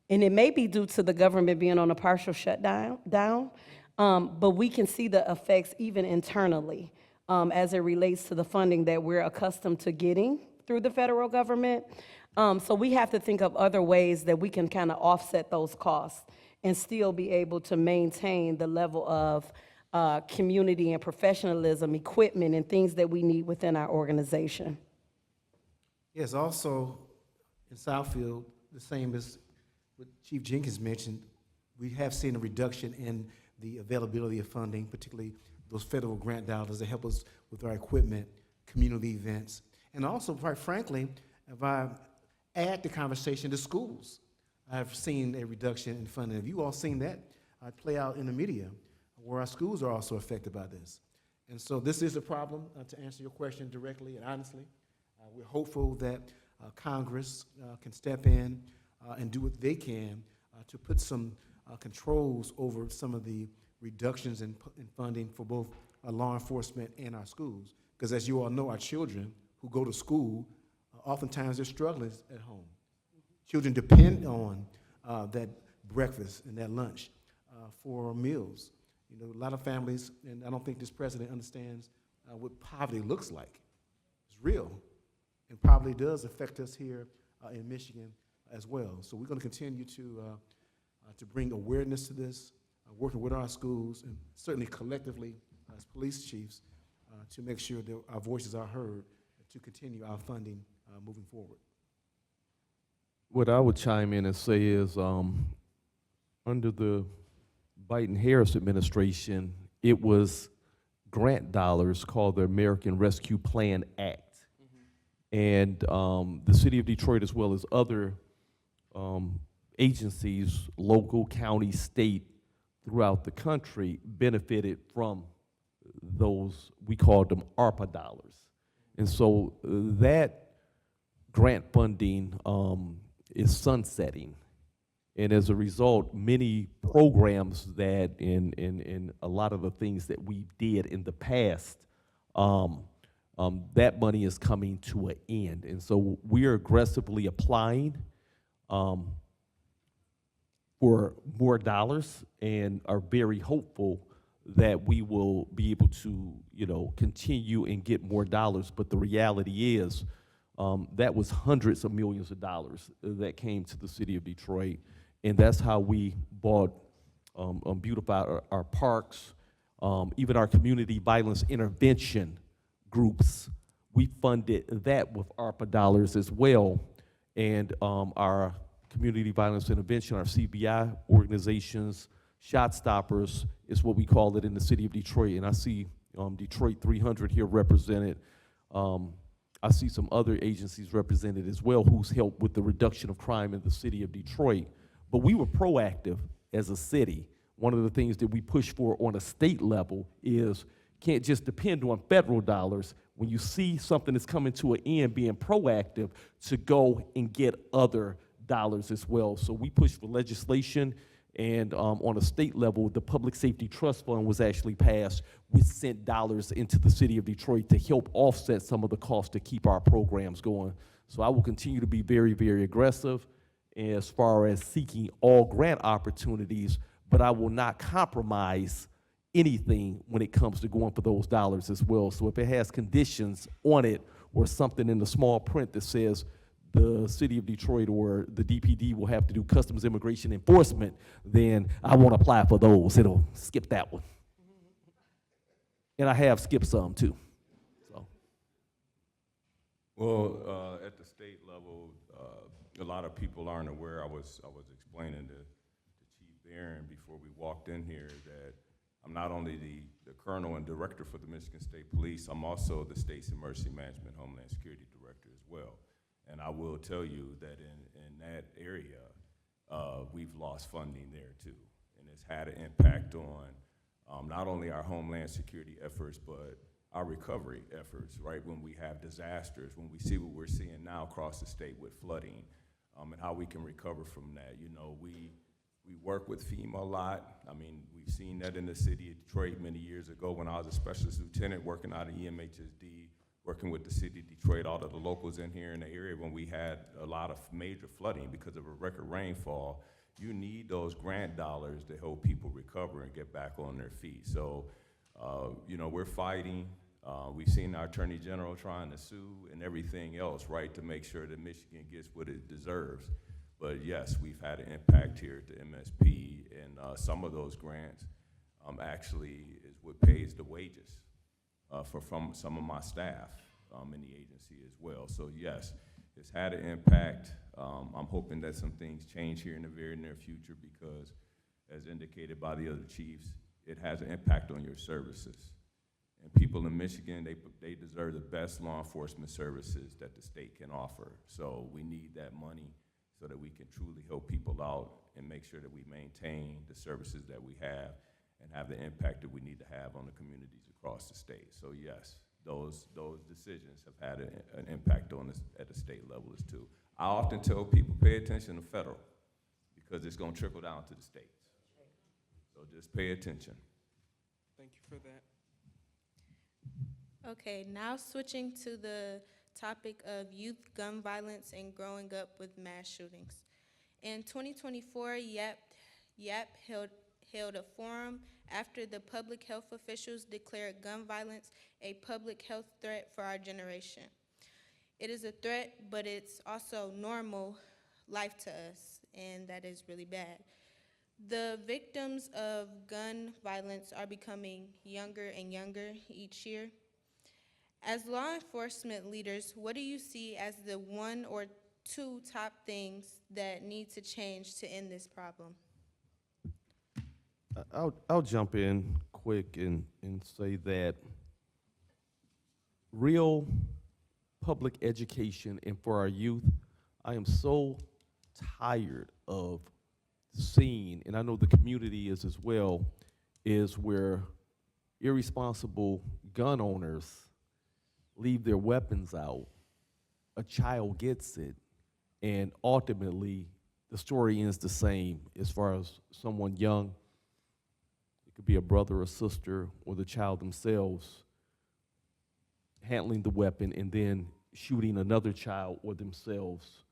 it may be due to the government being on a partial shutdown, but we can see the effects even internally as it relates to the funding that we're accustomed to getting through the federal government. So we have to think of other ways that we can kind of offset those costs and still be able to maintain the level of community and professionalism, equipment, and things that we need within our organization. Yes, also in Southfield, the same as what Chief Jenkins mentioned, we have seen a reduction in the availability of funding, particularly those federal grant dollars that help us with our equipment, community events. And also, quite frankly, if I add the conversation to schools, I've seen a reduction in funding. Have you all seen that play out in the media, where our schools are also affected by this? And so this is a problem, to answer your question directly and honestly. We're hopeful that Congress can step in and do what they can to put some controls over some of the reductions in funding for both law enforcement and our schools. Because as you all know, our children who go to school, oftentimes they're struggling at home. Children depend on that breakfast and that lunch for meals. You know, a lot of families, and I don't think this president understands what poverty looks like. It's real, and poverty does affect us here in Michigan as well. So we're going to continue to bring awareness to this, working with our schools, and certainly collectively as police chiefs to make sure that our voices are heard to continue our funding moving forward. What I would chime in and say is, under the Biden-Harris administration, it was grant dollars called the American Rescue Plan Act. And the city of Detroit, as well as other agencies, local, county, state, throughout the country, benefited from those, we called them ARPA dollars. And so that grant funding is sunsetting. And as a result, many programs that in a lot of the things that we did in the past, that money is coming to an end. And so we are aggressively applying for more dollars and are very hopeful that we will be able to, you know, continue and get more dollars. But the reality is that was hundreds of millions of dollars that came to the city of Detroit. And that's how we bought, beautified our parks, even our community violence intervention groups. We funded that with ARPA dollars as well. And our community violence intervention, our CVI organizations, Shot Stoppers is what we call it in the city of Detroit. And I see Detroit 300 here represented. I see some other agencies represented as well who's helped with the reduction of crime in the city of Detroit. But we were proactive as a city. One of the things that we push for on a state level is can't just depend on federal dollars. When you see something that's coming to an end, being proactive to go and get other dollars as well. So we push for legislation, and on a state level, the Public Safety Trust Fund was actually passed. We sent dollars into the city of Detroit to help offset some of the costs to keep our programs going. So I will continue to be very, very aggressive as far as seeking all grant opportunities, but I will not compromise anything when it comes to going for those dollars as well. So if it has conditions on it or something in the small print that says the city of Detroit or the DPD will have to do Customs Immigration Enforcement, then I won't apply for those. It'll skip that one. And I have skipped some too. So. Well, at the state level, a lot of people aren't aware. I was explaining to Chief Barron before we walked in here that I'm not only the colonel and director for the Michigan State Police, I'm also the state's Emergency Management Homeland Security Director as well. And I will tell you that in that area, we've lost funding there too. And it's had an impact on not only our Homeland Security efforts, but our recovery efforts, right? When we have disasters, when we see what we're seeing now across the state with flooding, and how we can recover from that. You know, we We work with FEMA a lot. I mean, we've seen that in the city of Detroit many years ago when I was a specialist lieutenant working out of EMHSD, working with the city of Detroit, all of the locals in here in the area when we had a lot of major flooding because of a record rainfall. You need those grant dollars to help people recover and get back on their feet. So, you know, we're fighting. We've seen our Attorney General trying to sue and everything else, right, to make sure that Michigan gets what it deserves. But yes, we've had an impact here at the MSP, and some of those grants actually is what pays the wages from some of my staff in the agency as well. So yes, it's had an impact. I'm hoping that some things change here in the very near future because, as indicated by the other chiefs, it has an impact on your services. And people in Michigan, they deserve the best law enforcement services that the state can offer. So we need that money so that we can truly help people out and make sure that we maintain the services that we have and have the impact that we need to have on the communities across the state. So yes, those decisions have had an impact on us at the state level as too. I often tell people pay attention to federal because it's going to trickle down to the states. So just pay attention. Thank you for that. Okay, now switching to the topic of youth gun violence and growing up with mass shootings. In 2024, YAP held a forum after the public health officials declared gun violence a public health threat for our generation. It is a threat, but it's also normal life to us, and that is really bad. The victims of gun violence are becoming younger and younger each year. As law enforcement leaders, what do you see as the one or two top things that need to change to end this problem? I'll jump in quick and say that real public education and for our youth, I am so tired of seeing, and I know the community is as well, is where irresponsible gun owners leave their weapons out, a child gets it, and ultimately the story ends the same as far as someone young. It could be a brother or sister or the child themselves handling the weapon and then shooting another child or themselves.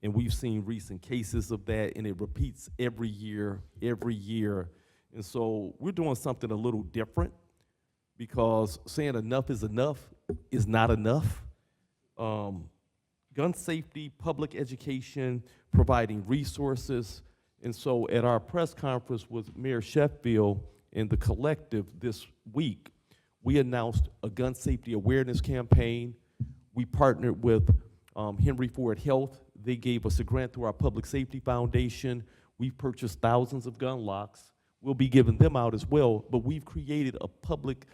And we've seen recent cases of that, and it repeats every year. And so we're doing something a little different because saying enough is not enough. Gun safety, public education, providing resources. And so at our press conference with Mayor Sheffield and the collective this week, we announced a gun safety awareness campaign. We partnered with Henry Ford Health. They gave us a grant through our Public Safety Foundation. We've purchased thousands of gun locks. We'll be giving them out as well, but we've created a public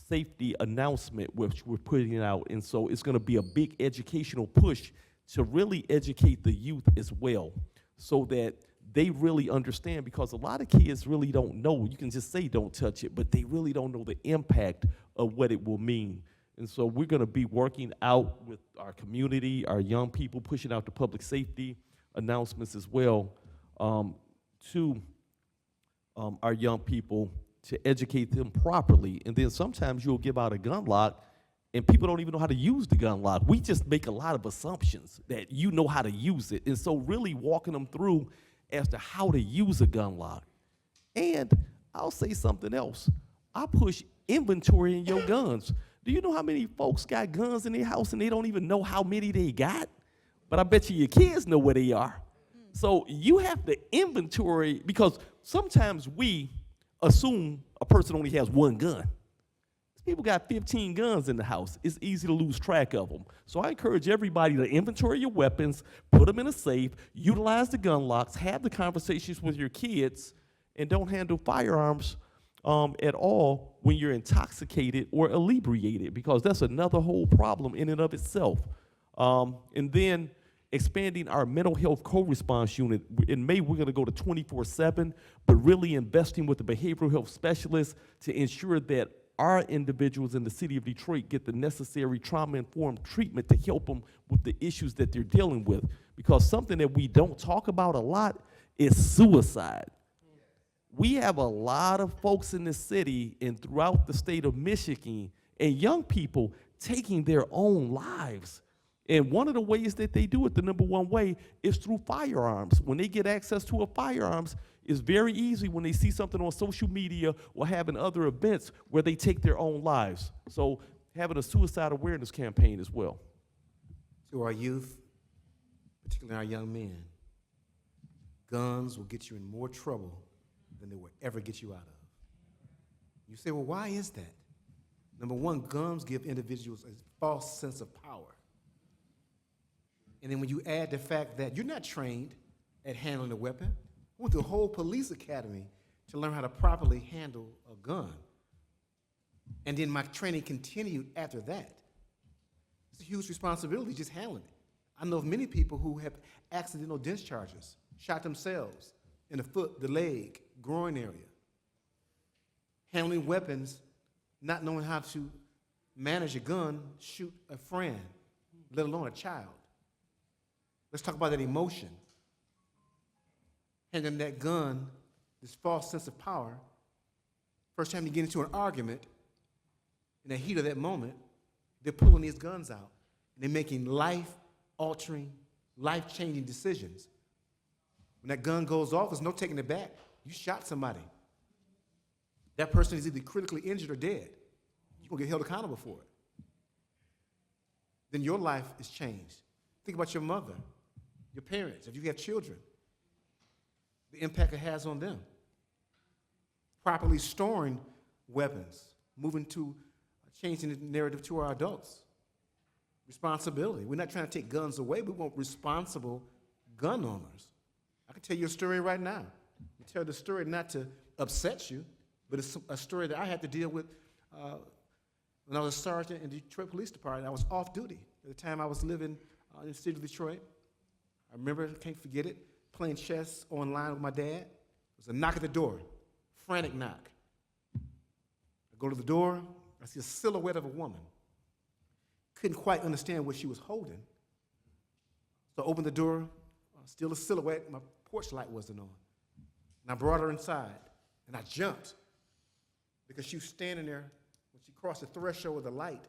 safety announcement which we're putting out, and so it's gonna be a big educational push to really educate the youth as well so that they really understand, because a lot of kids really don't know. You can just say don't touch it, but they really don't know the impact of what it will mean. And so we're gonna be working out with our community, our young people, pushing out the public safety announcements as well to our young people to educate them properly. And then sometimes you'll give out a gun lock and people don't even know how to use the gun lock. We just make a lot of assumptions that you know how to use it. And so really walking them through as to how to use a gun lock. And I'll say something else. I push inventory in your guns. Do you know how many folks got guns in their house and they don't even know how many they got? But I bet you your kids know where they are. So you have to inventory, because sometimes we assume a person only has one gun. People got 15 guns in the house. It's easy to lose track of them. So I encourage everybody to inventory your weapons, put them in a safe, utilize the gun locks, have the conversations with your kids, and don't handle firearms at all when you're intoxicated or inebriated, because that's another whole problem in and of itself. And then expanding our mental health co-response unit. In May, we're gonna go to 24/7, but really investing with the behavioral health specialists to ensure that our individuals in the city of Detroit get the necessary trauma-informed treatment to help them with the issues that they're dealing with. Because something that we don't talk about a lot is suicide. We have a lot of folks in the city and throughout the state of Michigan and young people taking their own lives. And one of the ways that they do it, the number one way, is through firearms. When they get access to a firearms, it's very easy when they see something on social media or having other events where they take their own lives. So having a suicide awareness campaign as well. To our youth, particularly our young men, guns will get you in more trouble than they will ever get you out of. You say, well, why is that? Number one, guns give individuals a false sense of power. And then when you add the fact that you're not trained at handling a weapon, I went through a whole police academy to learn how to properly handle a gun. And then my training continued after that. It's a huge responsibility just handling it. I know of many people who have accidental discharges, shot themselves in the foot, the leg, groin area. Handling weapons, not knowing how to manage a gun, shoot a friend, let alone a child. Let's talk about that emotion. Handling that gun, this false sense of power. First time you get into an argument, in the heat of that moment, they're pulling these guns out. And they're making life-altering, life-changing decisions. When that gun goes off, there's no taking it back. You shot somebody. That person is either critically injured or dead. You're going to get held accountable for it. Then your life is changed. Think about your mother, your parents, if you have children, the impact it has on them. Properly storing weapons, moving to changing the narrative to our adults. Responsibility. We're not trying to take guns away. We want responsible gun owners. I can tell you a story right now. I tell the story not to upset you, but it's a story that I had to deal with when I was a sergeant in the Detroit Police Department. I was off duty at the time I was living in the city of Detroit. I remember, I can't forget it, playing chess online with my dad. It was a knock at the door, frantic knock. I go to the door, I see a silhouette of a woman. Couldn't quite understand what she was holding. So I opened the door, still a silhouette, my porch light wasn't on. And I brought her inside, and I jumped because she was standing there. When she crossed the threshold of the light,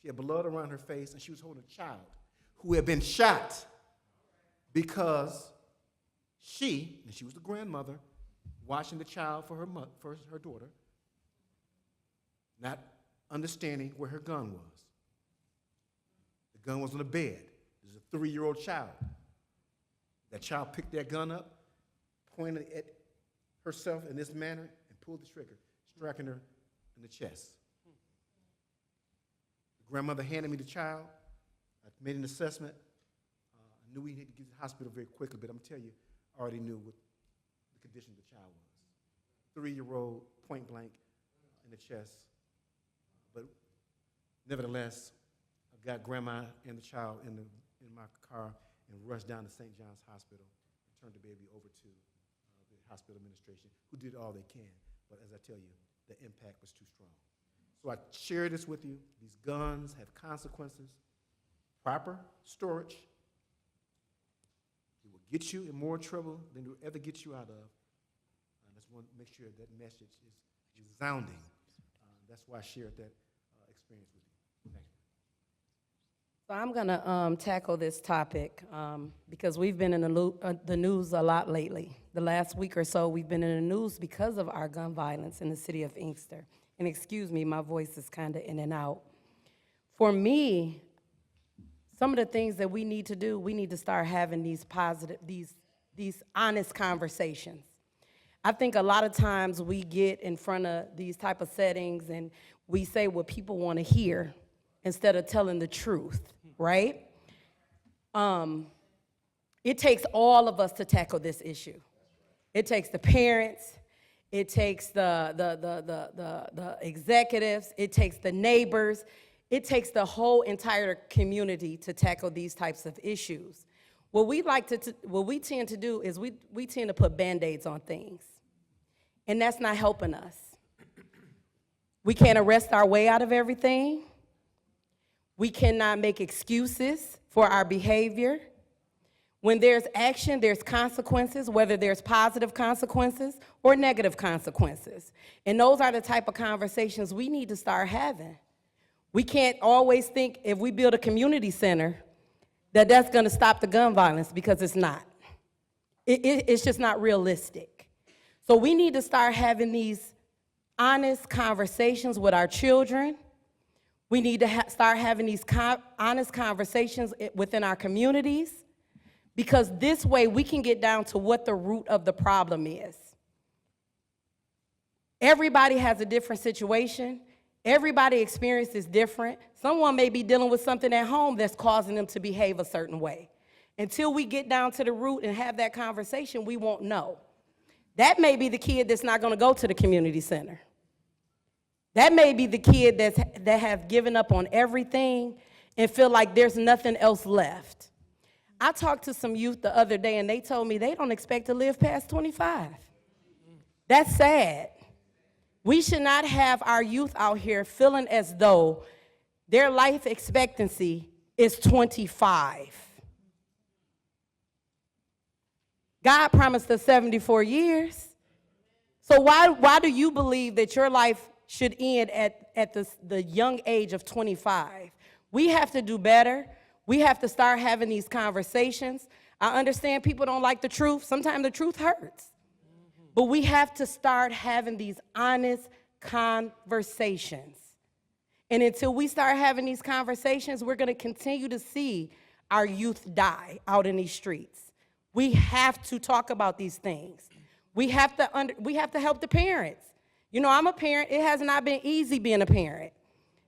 she had blood around her face, and she was holding a child who had been shot because she was the grandmother, watching the child for her daughter, not understanding where her gun was. The gun was on the bed. There's a 3-year-old child. That child picked that gun up, pointed at herself in this manner, and pulled the trigger, striking her in the chest. The grandmother handed me the child. I made an assessment. I knew we needed to get to the hospital very quickly, but I'm telling you, I already knew what the condition of the child was. 3-year-old, point blank in the chest. But nevertheless, I got grandma and the child in my car and rushed down to St. John's Hospital and turned the baby over to the hospital administration, who did all they can. But as I tell you, the impact was too strong. So I share this with you. These guns have consequences. Proper storage. It will get you in more trouble than it will ever get you out of. I just want to make sure that message is resounding. That's why I shared that experience with you. Thank you. So I'm going to tackle this topic because we've been in the news a lot lately. The last week or so, we've been in the news because of our gun violence in the city of Inkster. And excuse me, my voice is kind of in and out. For me, some of the things that we need to do, we need to start having these positive, these honest conversations. I think a lot of times we get in front of these type of settings and we say what people want to hear instead of telling the truth, right? It takes all of us to tackle this issue. It takes the parents, it takes the executives, it takes the neighbors, it takes the whole entire community to tackle these types of issues. What we tend to do is we tend to put Band-Aids on things, and that's not helping us. We can't arrest our way out of everything. We cannot make excuses for our behavior. When there's action, there's consequences, whether there's positive consequences or negative consequences. And those are the type of conversations we need to start having. We can't always think if we build a community center that that's gonna stop the gun violence, because it's not. It's just not realistic. So we need to start having these honest conversations with our children. We need to start having these honest conversations within our communities, because this way we can get down to what the root of the problem is. Everybody has a different situation. Everybody experience is different. Someone may be dealing with something at home that's causing them to behave a certain way. Until we get down to the root and have that conversation, we won't know. That may be the kid that's not gonna go to the community center. That may be the kid that have given up on everything and feel like there's nothing else left. I talked to some youth the other day and they told me they don't expect to live past 25. That's sad. We should not have our youth out here feeling as though their life expectancy is 25. God promised us 74 years. So why do you believe that your life should end at the young age of 25? We have to do better. We have to start having these conversations. I understand people don't like the truth. Sometimes the truth hurts. But we have to start having these honest conversations. And until we start having these conversations, we're going to continue to see our youth die out in these streets. We have to talk about these things. We have to help the parents. You know, I'm a parent. It has not been easy being a parent.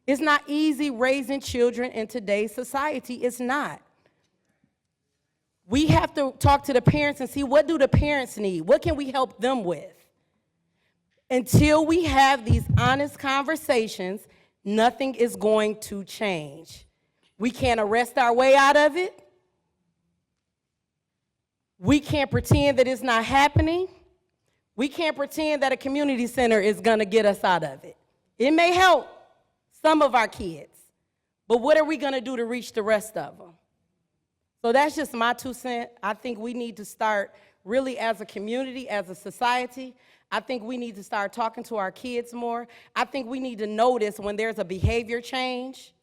It's not easy raising children in today's society. It's not. We have to talk to the parents and see, what do the parents need? What can we help them with? Until we have these honest conversations, nothing is going to change. We can't arrest our way out of it. We can't pretend that it's not happening. We can't pretend that a community center is gonna get us out of it. It may help some of our kids, but what are we gonna do to reach the rest of them? So that's just my 2 cents. I think we need to start really, as a community, as a society, I think we need to start talking to our kids more. I think we need to notice when there's a behavior change.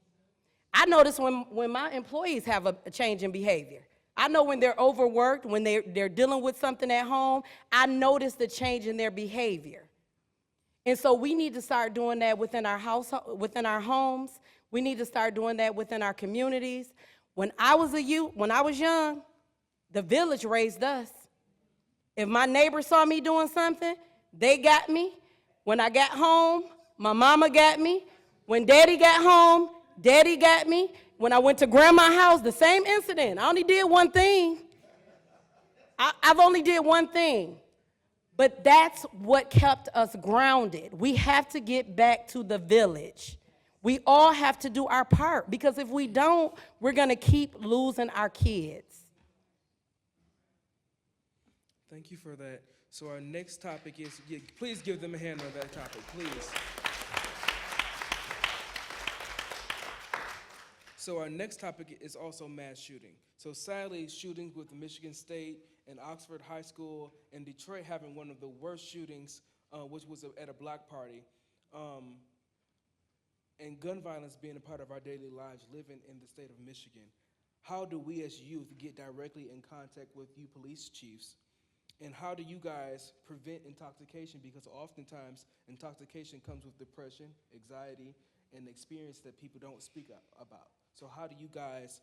I notice when my employees have a change in behavior. I know when they're overworked, when they're dealing with something at home, I notice the change in their behavior. And so we need to start doing that within our within our homes. We need to start doing that within our communities. When I was young, the village raised us. If my neighbor saw me doing something, they got me. When I got home, my mama got me. When daddy got home, daddy got me. When I went to grandma's house, the same incident. I only did one thing. I've only did one thing. But that's what kept us grounded. We have to get back to the village. We all have to do our part, because if we don't, we're going to keep losing our kids. Thank you for that. So our next topic is, please give them a hand on that topic, please. So our next topic is also mass shooting. So sadly, shootings with Michigan State and Oxford High School and Detroit having one of the worst shootings, which was at a block party, and gun violence being a part of our daily lives living in the state of Michigan. How do we as youth get directly in contact with you police chiefs? And how do you guys prevent intoxication? Because oftentimes intoxication comes with depression, anxiety, and experience that people don't speak about. So how do you guys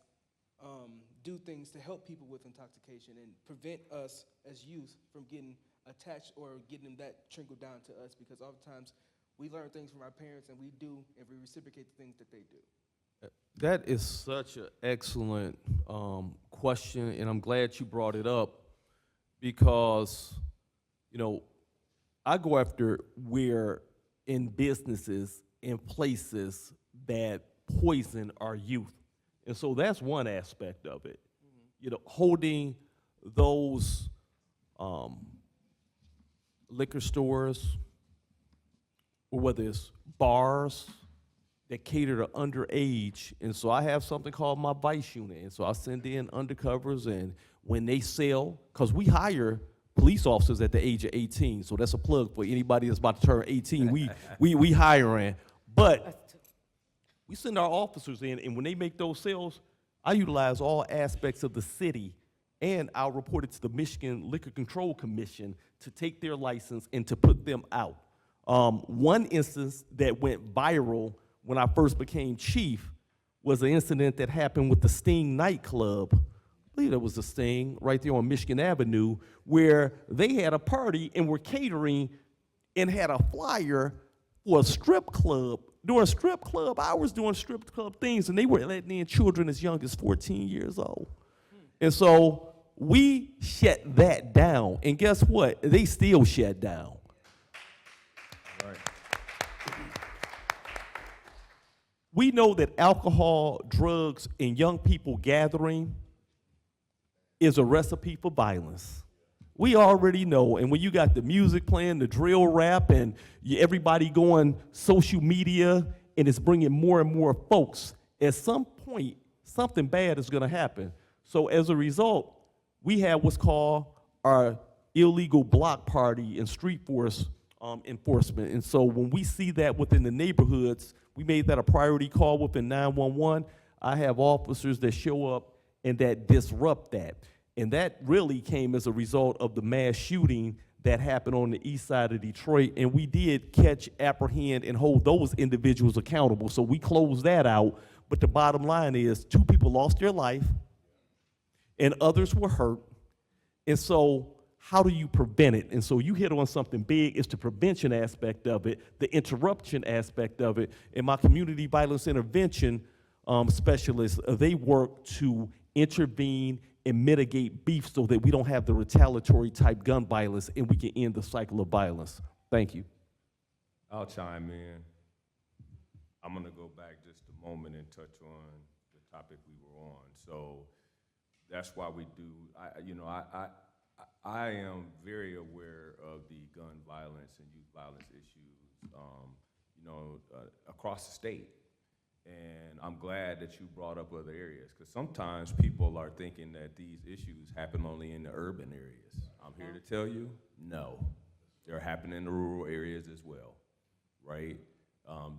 do things to help people with intoxication and prevent us as youth from getting attached or getting that trickle down to us? Because oftentimes we learn things from our parents and we reciprocate the things that they do. That is such an excellent question, and I'm glad you brought it up, because, you know, I go after where in businesses, in places that poison our youth. And so that's one aspect of it. You know, holding those liquor stores, or whether it's bars that cater to underage. And so I have something called my Vice Unit. And so I send in undercovers, and when they sell, because we hire police officers at the age of 18, so that's a plug for anybody that's about to turn 18. We hiring, but we send our officers in, and when they make those sales, I utilize all aspects of the city, and I'll report it to the Michigan Liquor Control Commission to take their license and to put them out. One instance that went viral when I first became chief was an incident that happened with the Sting nightclub. I believe that was the Sting right there on Michigan Avenue, where they had a party and were catering and had a flyer for a strip club, during strip club hours, doing strip club things, and they were letting in children as young as 14 years old. And so we shut that down, and guess what? They still shut down. We know that alcohol, drugs, and young people gathering is a recipe for violence. We already know, and when you got the music playing, the drill rap, and everybody going social media, and it's bringing more and more folks, at some point, something bad is gonna happen. So as a result, we have what's called our illegal block party and street force enforcement. And so when we see that within the neighborhoods, we made that a priority call within 911. I have officers that show up and that disrupt that. And that really came as a result of the mass shooting that happened on the east side of Detroit. And we did catch, apprehend, and hold those individuals accountable. So we closed that out. But the bottom line is 2 people lost their life and others were hurt. And so how do you prevent it? And so you hit on something big. It's the prevention aspect of it, the interruption aspect of it. And my community violence intervention specialists, they work to intervene and mitigate beef so that we don't have the retaliatory type gun violence and we can end the cycle of violence. Thank you. I'll chime in. I'm gonna go back just a moment and touch on the topic we were on. So that's why we do, I am very aware of the gun violence and youth violence issues, across the state. And I'm glad that you brought up other areas, because sometimes people are thinking that these issues happen only in the urban areas. I'm here to tell you, no. They're happening in the rural areas as well, right?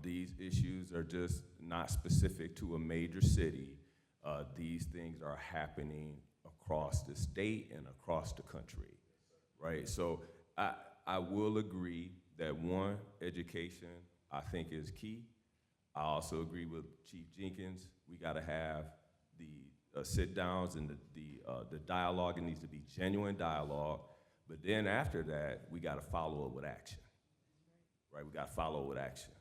These issues are just not specific to a major city. These things are happening across the state and across the country, right? So I will agree that one, education, I think is key. I also agree with Chief Jenkins. We got to have the sit-downs and the dialogue. It needs to be genuine dialogue. But then after that, we got to follow it with action, right? We got to follow it with action.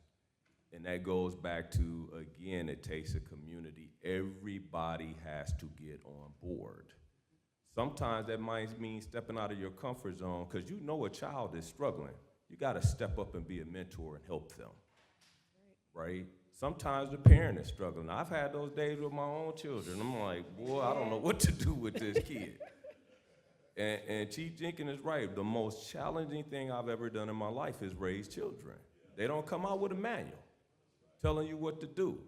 And that goes back to, again, it takes a community. Everybody has to get on board. Sometimes that might mean stepping out of your comfort zone, because you know a child is struggling. You got to step up and be a mentor and help them, right? Sometimes the parent is struggling. I've had those days with my own children. I'm like, boy, I don't know what to do with this kid. And Chief Jenkins is right. The most challenging thing I've ever done in my life is raise children. They don't come out with a manual telling you what to do.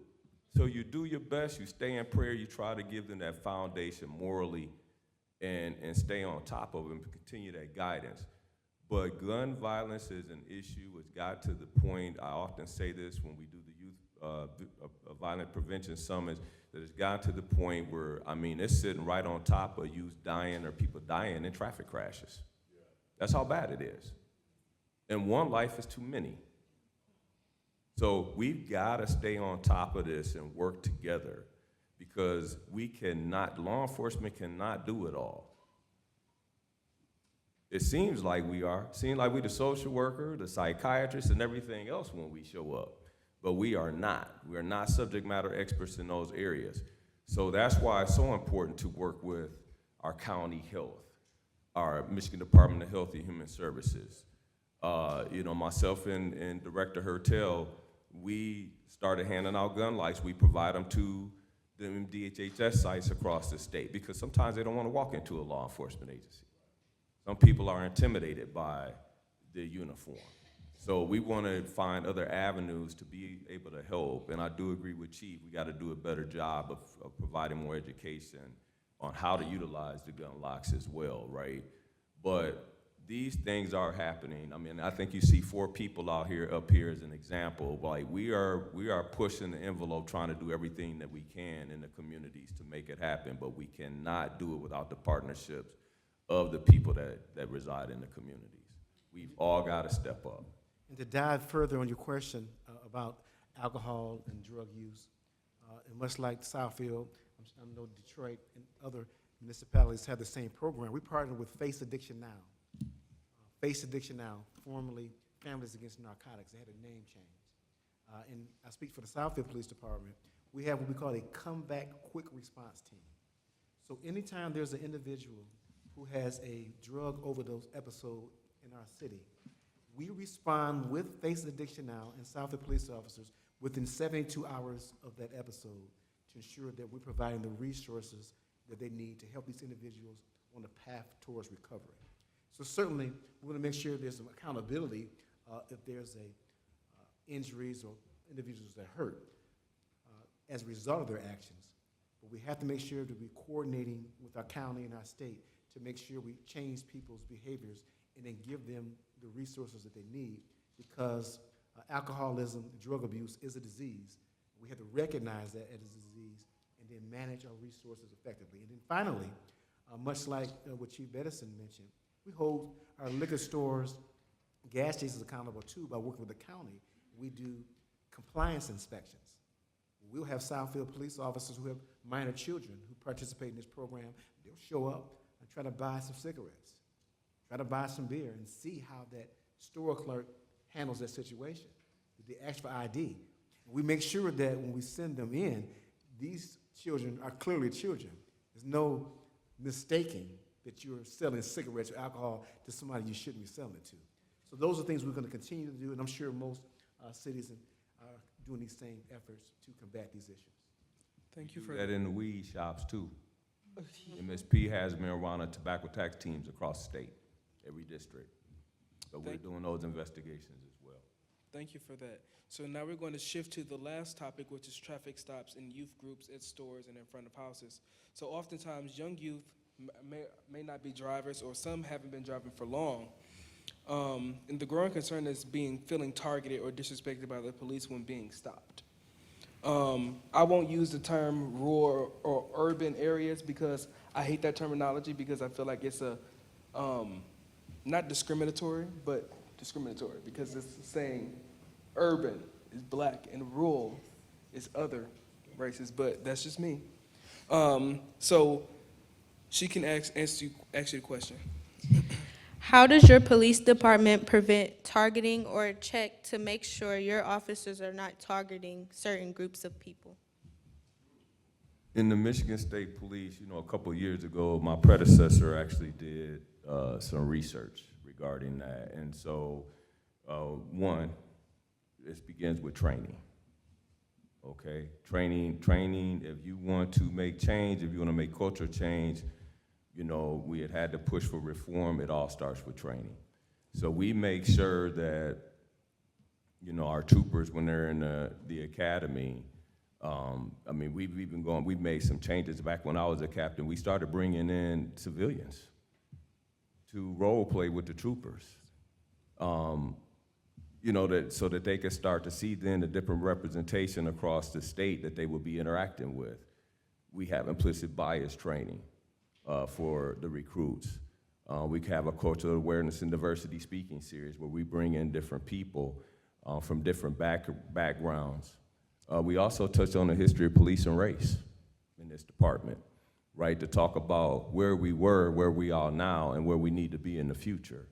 So you do your best, you stay in prayer, you try to give them that foundation morally and stay on top of them, continue that guidance. But gun violence is an issue. It's got to the point, I often say this when we do the youth violent prevention summits, that it's got to the point where, it's sitting right on top of youth dying or people dying in traffic crashes. That's how bad it is. And one life is too many. So we've got to stay on top of this and work together, because law enforcement cannot do it all. It seems like we are. Seems like we're the social worker, the psychiatrist, and everything else when we show up. But we are not. We are not subject matter experts in those areas. So that's why it's so important to work with our county health, our Michigan Department of Health and Human Services. Myself and Director Hertel, we started handing out gun lights. We provide them to the DHHS sites across the state, because sometimes they don't want to walk into a law enforcement agency. Some people are intimidated by the uniform. So we want to find other avenues to be able to help. And I do agree with Chief, we got to do a better job of providing more education on how to utilize the gun locks as well, right? But these things are happening. I mean, I think you see 4 people out here, up here as an example. Like, we are pushing the envelope, trying to do everything that we can in the communities to make it happen, but we cannot do it without the partnerships of the people that reside in the communities. We've all got to step up. And to dive further on your question about alcohol and drug use, and much like Southfield, I know Detroit and other municipalities have the same program. We partner with Face Addiction Now. Face Addiction Now, formerly Families Against Narcotics. They had a name change. And I speak for the Southfield Police Department. We have what we call a comeback quick response team. So anytime there's an individual who has a drug overdose episode in our city, we respond with Face Addiction Now and Southfield police officers within 72 hours of that episode to ensure that we're providing the resources that they need to help these individuals on the path towards recovery. So certainly, we want to make sure there's some accountability if there's injuries or individuals that hurt as a result of their actions. But we have to make sure that we're coordinating with our county and our state to make sure we change people's behaviors and then give them the resources that they need, because alcoholism, drug abuse is a disease. We have to recognize that as a disease and then manage our resources effectively. And then finally, much like what Chief Bedison mentioned, we hold our liquor stores, gas stations accountable too by working with the county. We do compliance inspections. We'll have Southfield police officers who have minor children who participate in this program. They'll show up and try to buy some cigarettes, try to buy some beer, and see how that store clerk handles that situation. They ask for ID. We make sure that when we send them in, these children are clearly children. There's no mistaking that you're selling cigarettes or alcohol to somebody you shouldn't be selling it to. So those are things we're going to continue to do, and I'm sure most cities are doing these same efforts to combat these issues. Thank you Do for that in the weed shops too. MSP has marijuana and tobacco tax teams across the state, every district. So we're doing those investigations as well. Thank you for that. So now we're going to shift to the last topic, which is traffic stops in youth groups at stores and in front of houses. So oftentimes, young youth may not be drivers, or some haven't been driving for long. And the growing concern is feeling targeted or disrespected by the police when being stopped. I won't use the term rural or urban areas because I hate that terminology, because I feel like it's not discriminatory, but discriminatory, because it's saying urban is black and rural is other races, but that's just me. So she can ask you the question. How does your police department prevent targeting or check to make sure your officers are not targeting certain groups of people? In the Michigan State Police, a couple of years ago, my predecessor actually did some research regarding that. And so, one, this begins with training. Okay, training, if you want to make change, if you want to make culture change, we had to push for reform. It all starts with training. So we make sure that, our troopers, when they're in the academy, we've made some changes. Back when I was a captain, we started bringing in civilians to role play with the troopers. So that they could start to see then the different representation across the state that they will be interacting with. We have implicit bias training for the recruits. We have a cultural awareness and diversity speaking series where we bring in different people from different backgrounds. We also touch on the history of police and race in this department, right? To talk about where we were, where we are now, and where we need to be in the future.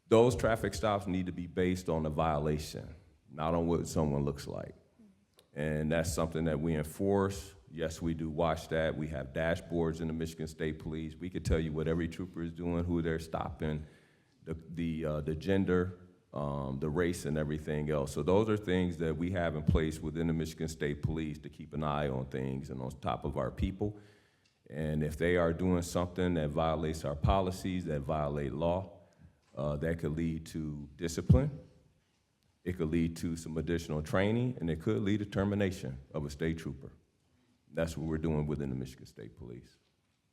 Those traffic stops need to be based on a violation, not on what someone looks like. And that's something that we enforce. Yes, we do watch that. We have dashboards in the Michigan State Police. We could tell you what every trooper is doing, who they're stopping, the gender, the race, and everything else. So those are things that we have in place within the Michigan State Police to keep an eye on things and on top of our people. And if they are doing something that violates our policies, that violate law, that could lead to discipline. It could lead to some additional training, and it could lead to termination of a state trooper. That's what we're doing within the Michigan State Police.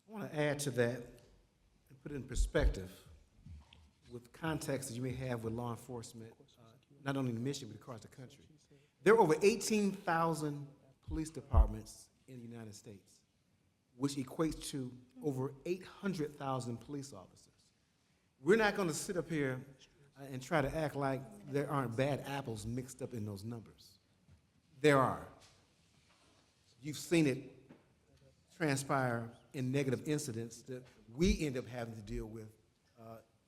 I want to add to that and put it in perspective with context that you may have with law enforcement, not only in Michigan, but across the country. There are over 18,000 police departments in the United States, which equates to over 800,000 police officers. We're not going to sit up here and try to act like there aren't bad apples mixed up in those numbers. There are. You've seen it transpire in negative incidents that we end up having to deal with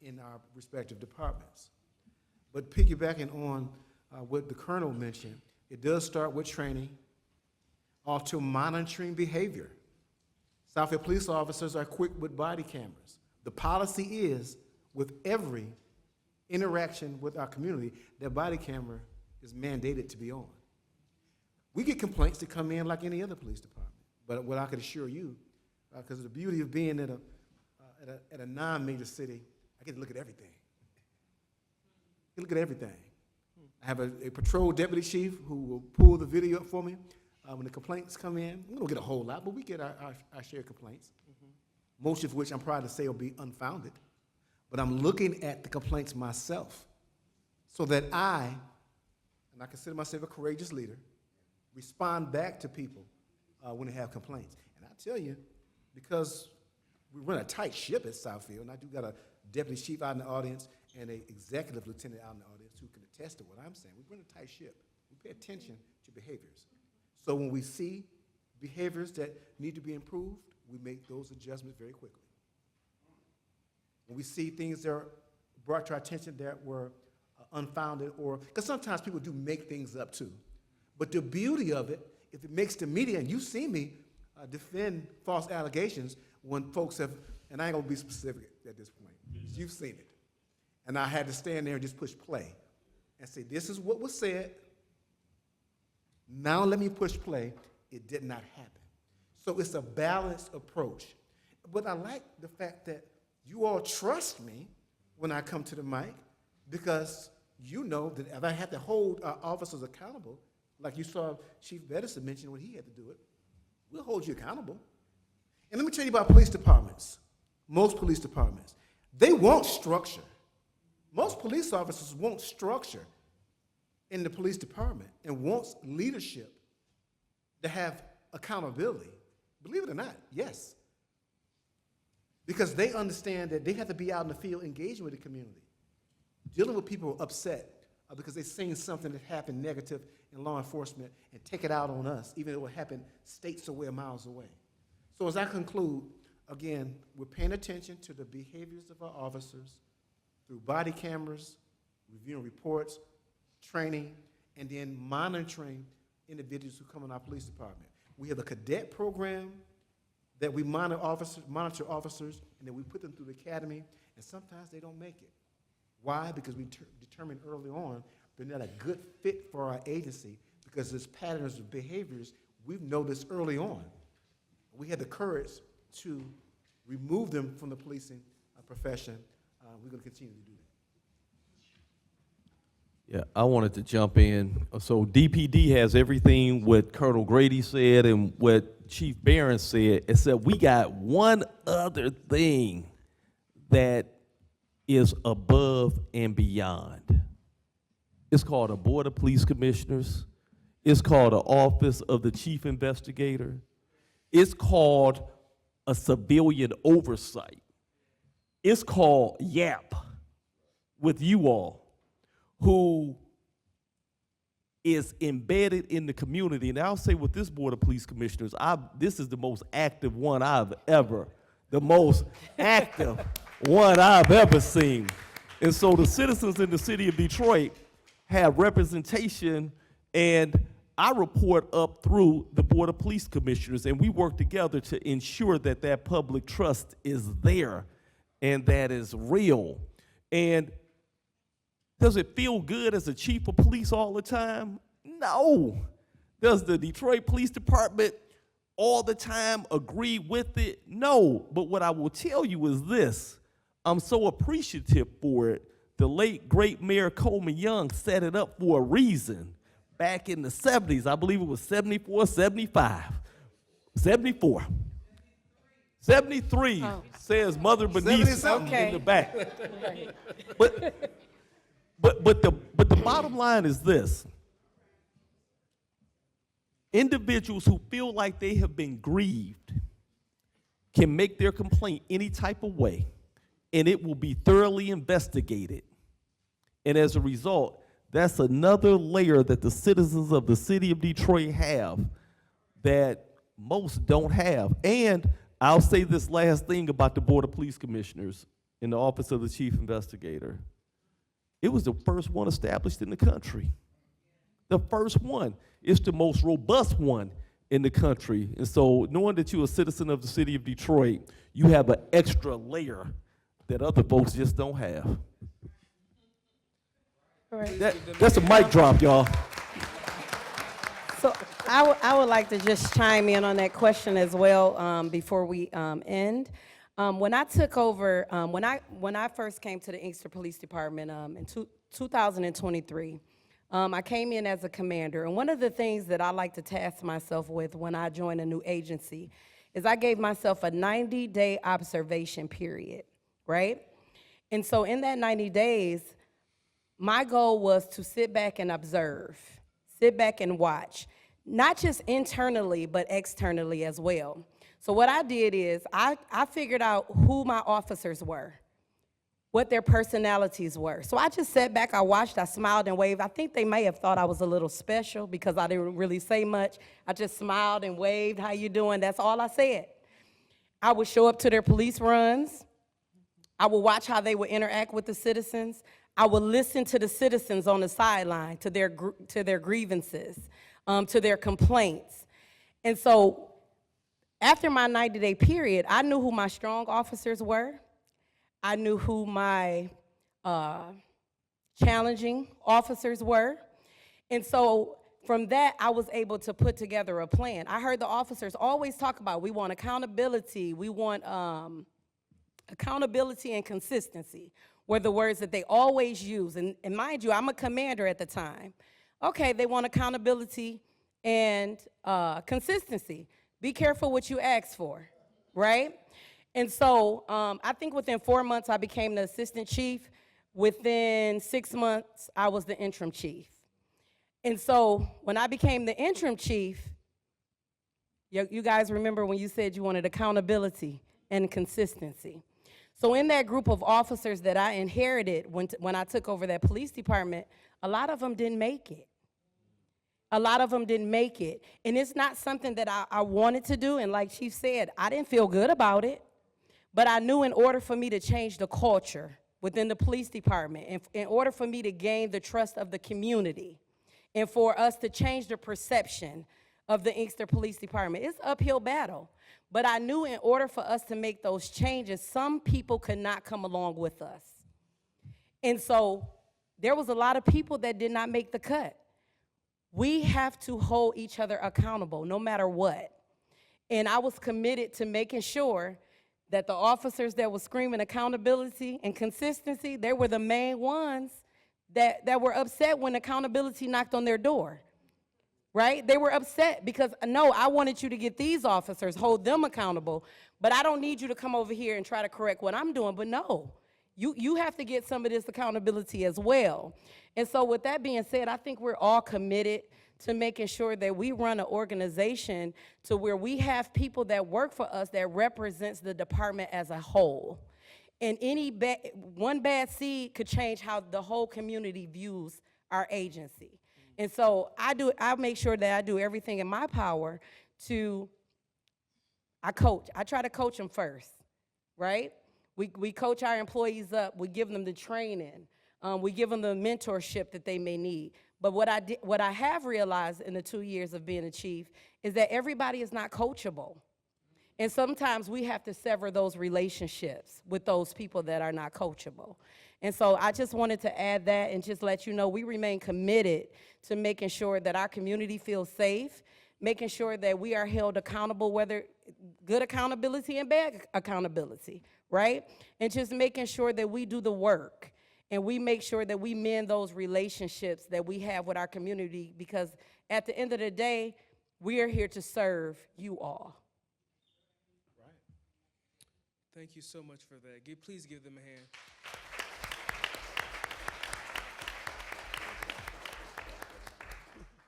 in our respective departments. But piggybacking on what the colonel mentioned, it does start with training, also monitoring behavior. Southfield police officers are equipped with body cameras. The policy is, with every interaction with our community, that body camera is mandated to be on. We get complaints that come in like any other police department, but what I could assure you, because of the beauty of being at a non-major city, I get to look at everything. I can look at everything. I have a patrol deputy chief who will pull the video up for me when the complaints come in. We don't get a whole lot, but we get our share of complaints, most of which I'm proud to say will be unfounded. But I'm looking at the complaints myself so that I consider myself a courageous leader, respond back to people when they have complaints. And I tell you, because we run a tight ship at Southfield, and I do got a deputy chief out in the audience and an executive lieutenant out in the audience who can attest to what I'm saying. We run a tight ship. We pay attention to behaviors. So when we see behaviors that need to be improved, we make those adjustments very quickly. When we see things that are brought to our attention that were unfounded, or because sometimes people do make things up too. But the beauty of it, if it makes the media, and you've seen me defend false allegations when folks have, and I ain't gonna be specific at this point, you've seen it. And I had to stand there and just push play and say, this is what was said, now let me push play. It did not happen. So it's a balanced approach. But I like the fact that you all trust me when I come to the mic, because you know that if I have to hold our officers accountable, like you saw Chief Beddison mention when he had to do it, we'll hold you accountable. And let me tell you about police departments. Most police departments, they want structure. Most police officers want structure in the police department and wants leadership to have accountability. Believe it or not, yes. Because they understand that they have to be out in the field engaging with the community, dealing with people upset because they've seen something that happened negative in law enforcement and take it out on us, even though it happened states away or miles away. So as I conclude, again, we're paying attention to the behaviors of our officers through body cameras, reviewing reports, training, and then monitoring individuals who come in our police department. We have a cadet program that we monitor officers, and then we put them through the academy, and sometimes they don't make it. Why? Because we determined early on they're not a good fit for our agency, because there's patterns of behaviors we've noticed early on. We had the courage to remove them from the policing profession. We're going to continue to do that. Yeah, I wanted to jump in. So DPD has everything what Colonel Grady said and what Chief Barron said, except we got one other thing that is above and beyond. It's called a Board of Police Commissioners. It's called the Office of the Chief Investigator. It's called a Civilian Oversight. It's called YAP with you all, who is embedded in the community. And I'll say with this Board of Police Commissioners, this is the most active one I've ever seen. And so the citizens in the city of Detroit have representation, and I report up through the Board of Police Commissioners, and we work together to ensure that that public trust is there and that is real. And does it feel good as a chief of police all the time? No. Does the Detroit Police Department all the time agree with it? No. But what I will tell you is this: I'm so appreciative for it. The late, great Mayor Coleman Young set it up for a reason. Back in the 70s, I believe it was 74, 75. 74. 73 says Mother Bernice Okay. in the back. But the bottom line is this. Individuals who feel like they have been grieved can make their complaint any type of way, and it will be thoroughly investigated. And as a result, that's another layer that the citizens of the city of Detroit have that most don't have. And I'll say this last thing about the Board of Police Commissioners in the Office of the Chief Investigator. It was the first one established in the country. The first one. It's the most robust one in the country. And so knowing that you're a citizen of the city of Detroit, you have an extra layer that other folks just don't have. All right. That's a mic drop, y'all. So I would like to just chime in on that question as well before we end. When I took over, when I first came to the Inkster Police Department in 2023, I came in as a commander, and one of the things that I like to task myself with when I join a new agency is I gave myself a 90-day observation period, right? And so in that 90 days, my goal was to sit back and observe, sit back and watch, not just internally, but externally as well. So what I did is I figured out who my officers were, what their personalities were. So I just sat back, I watched, I smiled and waved. I think they may have thought I was a little special because I didn't really say much. I just smiled and waved, how you doing? That's all I said. I would show up to their police runs. I would watch how they would interact with the citizens. I would listen to the citizens on the sideline, to their grievances, to their complaints. And so after my 90-day period, I knew who my strong officers were. I knew who my challenging officers were. And so from that, I was able to put together a plan. I heard the officers always talk about, we want accountability, we want accountability and consistency were the words that they always use. And mind you, I'm a commander at the time. Okay, they want accountability and consistency. Be careful what you ask for, right? And so I think within 4 months, I became the assistant chief. Within 6 months, I was the interim chief. And so when I became the interim chief, you guys remember when you said you wanted accountability and consistency. So in that group of officers that I inherited when I took over that police department, a lot of them didn't make it. A lot of them didn't make it. And it's not something that I wanted to do. And like Chief said, I didn't feel good about it. But I knew in order for me to change the culture within the police department, and in order for me to gain the trust of the community, and for us to change the perception of the Inkster Police Department, it's an uphill battle. But I knew in order for us to make those changes, some people could not come along with us. And so there was a lot of people that did not make the cut. We have to hold each other accountable no matter what. And I was committed to making sure that the officers that were screaming accountability and consistency, they were the main ones that were upset when accountability knocked on their door, right? They were upset because, no, I wanted you to get these officers, hold them accountable, but I don't need you to come over here and try to correct what I'm doing. But no, you have to get some of this accountability as well. And so with that being said, I think we're all committed to making sure that we run an organization to where we have people that work for us that represents the department as a whole. And one bad seed could change how the whole community views our agency. And so I make sure that I do everything in my power I coach. I try to coach them first, right? We coach our employees up. We give them the training. We give them the mentorship that they may need. But what I have realized in the 2 years of being a chief is that everybody is not coachable. And sometimes we have to sever those relationships with those people that are not coachable. And so I just wanted to add that and just let you know we remain committed to making sure that our community feels safe, making sure that we are held accountable, whether good accountability and bad accountability, right? And just making sure that we do the work and we make sure that we mend those relationships that we have with our community, because at the end of the day, we are here to serve you all. Thank you so much for that. Please give them a hand.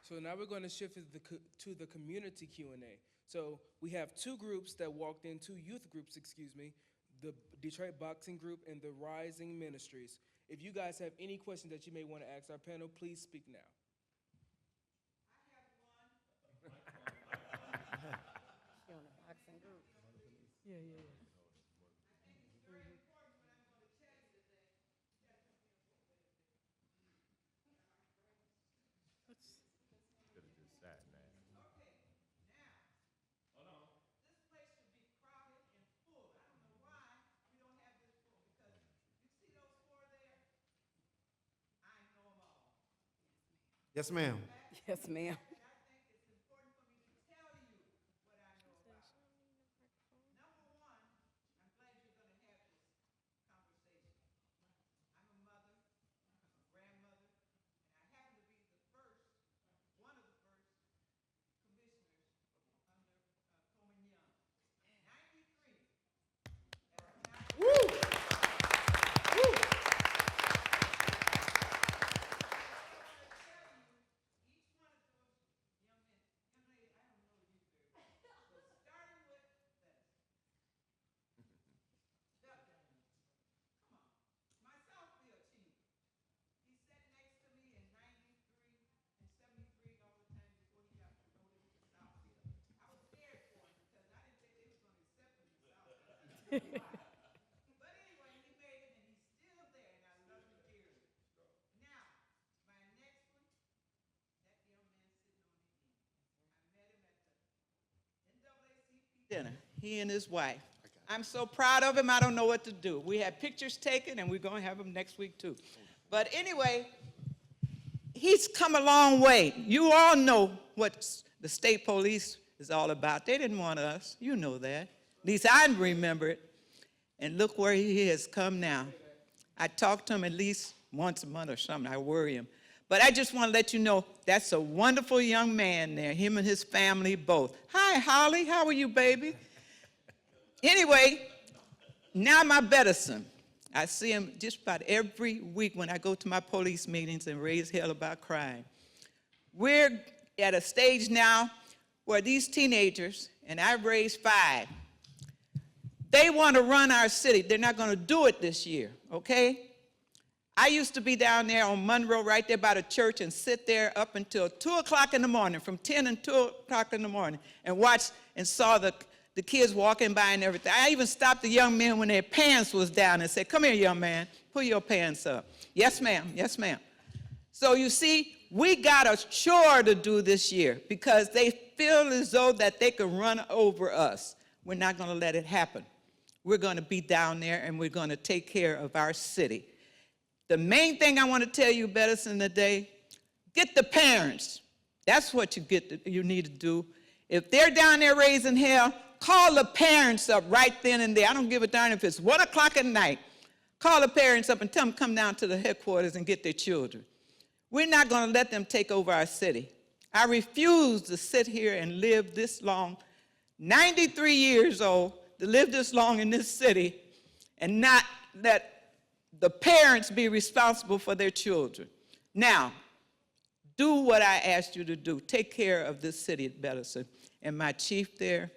So now we're going to shift to the community Q&A. So we have two groups that walked in, two youth groups, excuse me, the Detroit Boxing Group and the Rising Ministries. If you guys have any questions that you may want to ask our panel, please speak now. Yes, ma'am. Yes, ma'am. Dinner, he and his wife. I'm so proud of him, I don't know what to do. We had pictures taken, and we're going to have them next week, too. But anyway, he's come a long way. You all know what the state police is all about. They didn't want us. You know that. At least I remember it. And look where he has come now. I talk to him at least once a month or something. I worry him. But I just want to let you know, that's a wonderful young man there, him and his family both. Hi, Holly, how are you, baby? Anyway, now my Bettison. I see him just about every week when I go to my police meetings and raise hell about crime. We're at a stage now where these teenagers, and I've raised 5, they want to run our city. They're not going to do it this year, okay? I used to be down there on Monroe, right there by the church, and sit there up until 2 o'clock in the morning, from 10 and 2 o'clock in the morning, and watch and saw the kids walking by and everything. I even stopped the young men when their pants was down and said, come here, young man, pull your pants up. Yes, ma'am, yes, ma'am. So you see, we got a chore to do this year because they feel as though that they can run over us. We're not going to let it happen. We're going to be down there, and we're going to take care of our city. The main thing I want to tell you, Bettison, today, get the parents. That's what you need to do. If they're down there raising hell, call the parents up right then and there. I don't give a darn if it's 1 o'clock at night. Call the parents up and tell them to come down to the headquarters and get their children. We're not going to let them take over our city. I refuse to sit here and live this long, 93 years old, to live this long in this city and not let the parents be responsible for their children. Now, do what I asked you to do. Take care of this city at Bettison. And my chief there,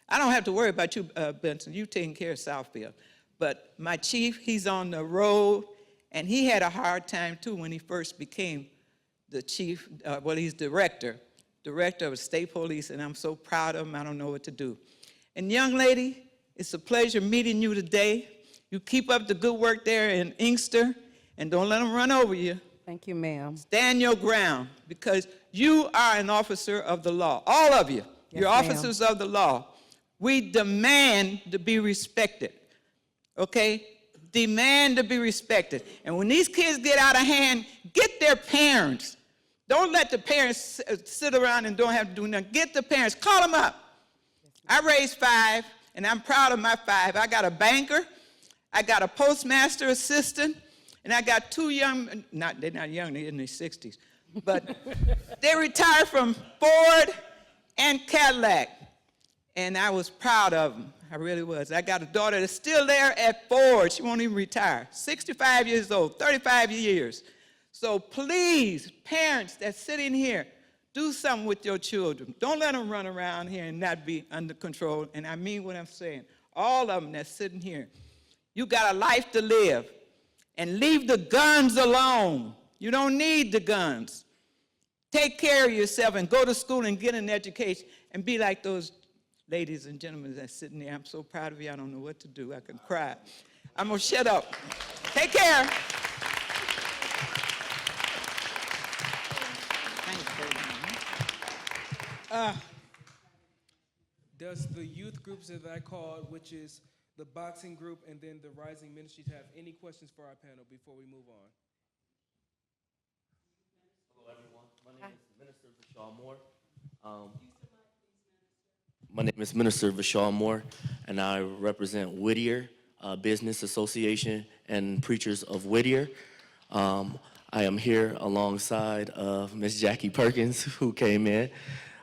I don't have to worry about you, Benson. You taking care of Southfield. But my chief, he's on the road, and he had a hard time, too, when he first became the chief, he's director of state police, and I'm so proud of him, I don't know what to do. And young lady, it's a pleasure meeting you today. You keep up the good work there in Inkster, and don't let them run over you. Thank you, ma'am. Stand your ground, because you are an officer of the law, all of you. Yes, You're ma'am. officers of the law. We demand to be respected, okay? Demand to be respected. And when these kids get out of hand, get their parents. Don't let the parents sit around and don't have to do nothing. Get the parents, call them up. I raised 5, and I'm proud of my 5. I got a banker, I got a postmaster assistant, and I got 2 young, they're not young, they're in their 60s, but they retired from Ford and Cadillac, and I was proud of them. I really was. I got a daughter that's still there at Ford. She won't even retire. 65 years old, 35 years. So please, parents that's sitting here, do something with your children. Don't let them run around here and not be under control. And I mean what I'm saying. All of them that's sitting here. You got a life to live. And leave the guns alone. You don't need the guns. Take care of yourself and go to school and get an education and be like those ladies and gentlemen that's sitting there. I'm so proud of you. I don't know what to do. I can cry. I'm going to shut up. Take care. Thanks, baby. Does the youth groups that I called, which is the boxing group and then the Rising Ministries, have any questions for our panel before we move on? Hello, everyone. My name is Minister Vishal Moore. My name is Minister Vishal Moore, and I represent Whittier Business Association and Preachers of Whittier. I am here alongside of Ms. Jackie Perkins, who came in.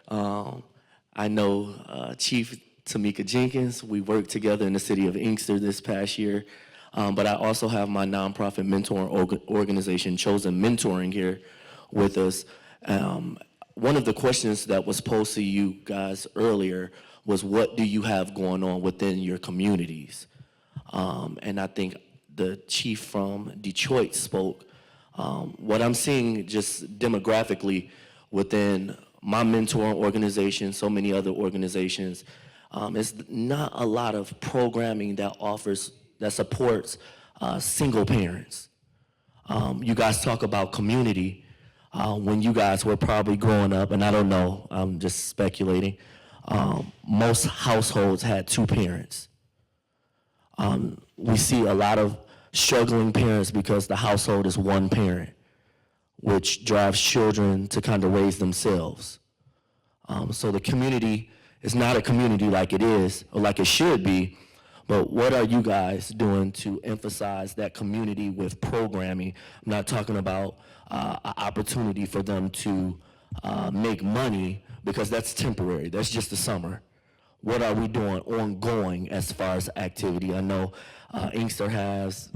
I know Chief Tamika Jenkins. We worked together in the city of Inkster this past year. But I also have my nonprofit mentoring organization, Chosen Mentoring, here with us. One of the questions that was posed to you guys earlier was, what do you have going on within your communities? And I think the chief from Detroit spoke. What I'm seeing just demographically within my mentoring organization, so many other organizations, is not a lot of programming that supports single parents. You guys talk about community. When you guys were probably growing up, and I don't know, I'm just speculating, most households had two parents. We see a lot of struggling parents because the household is one parent, which drives children to kind of raise themselves. So the community is not a community like it is, or like it should be, but what are you guys doing to emphasize that community with programming? I'm not talking about an opportunity for them to make money, because that's temporary, that's just the summer. What are we doing ongoing as far as activity? I know Inkster has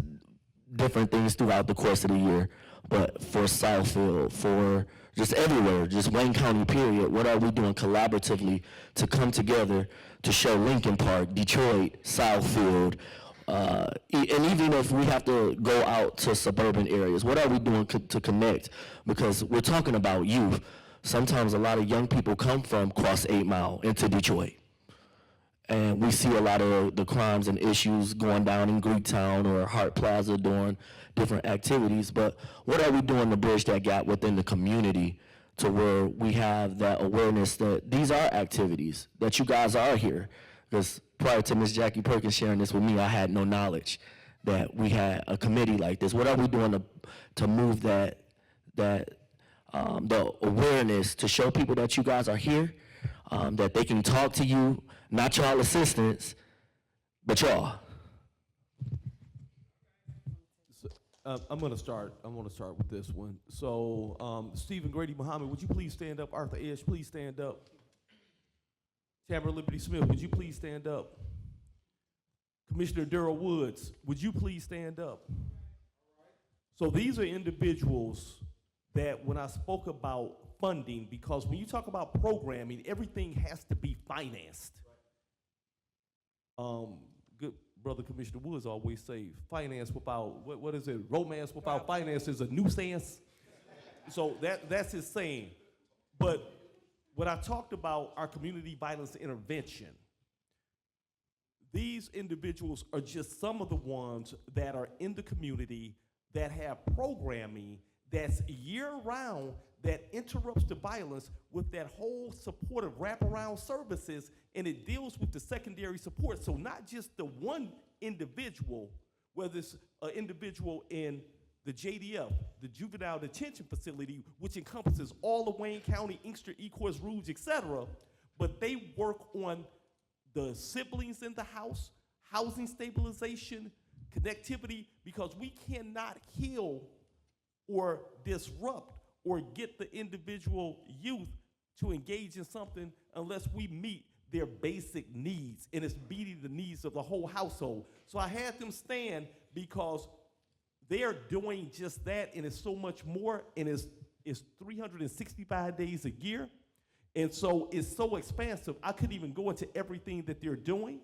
different things throughout the course of the year, but for Southfield, for just everywhere, just Wayne County period, what are we doing collaboratively to come together to show Lincoln Park, Detroit, Southfield, and even if we have to go out to suburban areas, what are we doing to connect? Because we're talking about youth. Sometimes a lot of young people come from across 8 Mile into Detroit. And we see a lot of the crimes and issues going down in Greektown or Hart Plaza during different activities. But what are we doing to bridge that gap within the community to where we have that awareness that these are activities, that you guys are here? Because prior to Ms. Jackie Perkins sharing this with me, I had no knowledge that we had a committee like this. What are we doing to move the awareness to show people that you guys are here, that they can talk to you, not y'all assistants, but y'all? I'm going to start with this one. So, Stephen Grady Muhammad, would you please stand up? Arthur Ashe, please stand up. Tamara Liberty Smith, would you please stand up? Commissioner Darrell Woods, would you please stand up? So these are individuals that when I spoke about funding, because when you talk about programming, everything has to be financed. Good brother Commissioner Woods always say, finance without, what is it? Romance without finance is a nuisance. So that's his saying. But when I talked about our community violence intervention, these individuals are just some of the ones that are in the community that have programming that's year-round that interrupts the violence with that whole supportive wraparound services, and it deals with the secondary support. So not just the one individual, whether it's an individual in the JDF, the Juvenile Detention Facility, which encompasses all of Wayne County, Inkster, Ecorse, Rouge, et cetera, but they work on the siblings in the house, housing stabilization, connectivity, because we cannot heal or disrupt or get the individual youth to engage in something unless we meet their basic needs, and it's meeting the needs of the whole household. So I had them stand because they are doing just that, and it's so much more, and it's 365 days a year, and so it's so expansive. I couldn't even go into everything that they're doing,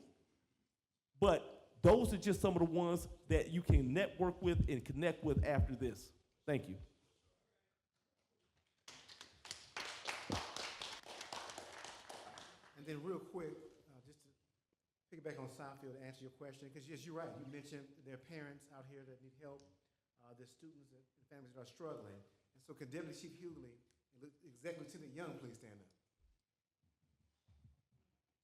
but those are just some of the ones that you can network with and connect with after this. Thank you. And then real quick, just to piggyback on Seinfeld to answer your question, because yes, you're right. You mentioned there are parents out here that need help. There's students and families that are struggling. And so could Deputy Chief Hughley and Executive Lieutenant Young please stand up?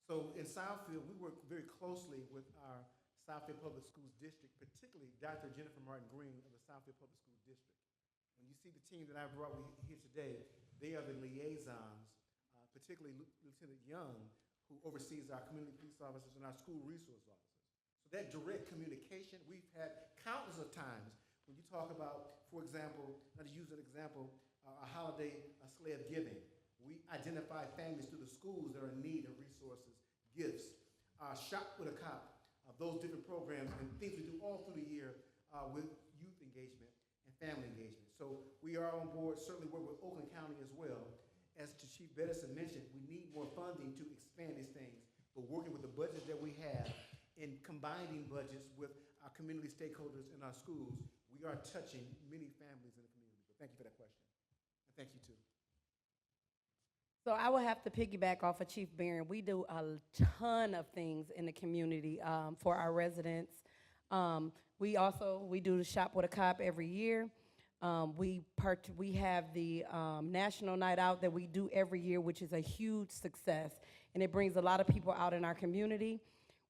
So in Southfield, we work very closely with our Southfield Public Schools District, particularly Dr. Jennifer Martin Green of the Southfield Public Schools District. When you see the team that I brought here today, they are the liaisons, particularly Lieutenant Young, who oversees our community police officers and our school resource officers. So that direct communication, we've had countless of times when you talk about, for example, let us use an example, a holiday, a sleigh of giving. We identify families through the schools that are in need of resources, gifts, Shop with a Cop, those different programs and things we do all through the year with youth engagement and family engagement. So we are on board, certainly work with Oakland County as well. As Chief Bedison mentioned, we need more funding to expand these things, but working with the budget that we have and combining budgets with our community stakeholders in our schools, we are touching many families in the community. But thank you for that question. And thank you too. So I will have to piggyback off of Chief Barron. We do a ton of things in the community for our residents. We do the Shop with a Cop every year. We have the National Night Out that we do every year, which is a huge success, and it brings a lot of people out in our community.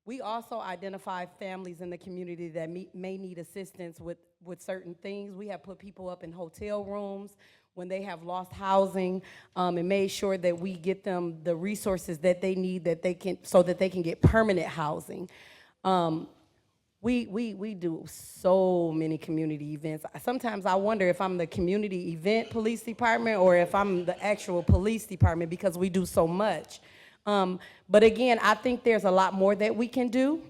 We also identify families in the community that may need assistance with certain things. We have put people up in hotel rooms when they have lost housing, and made sure that we get them the resources that they need so that they can get permanent housing. We do so many community events. Sometimes I wonder if I'm the community event police department or if I'm the actual police department because we do so much. But again, I think there's a lot more that we can do.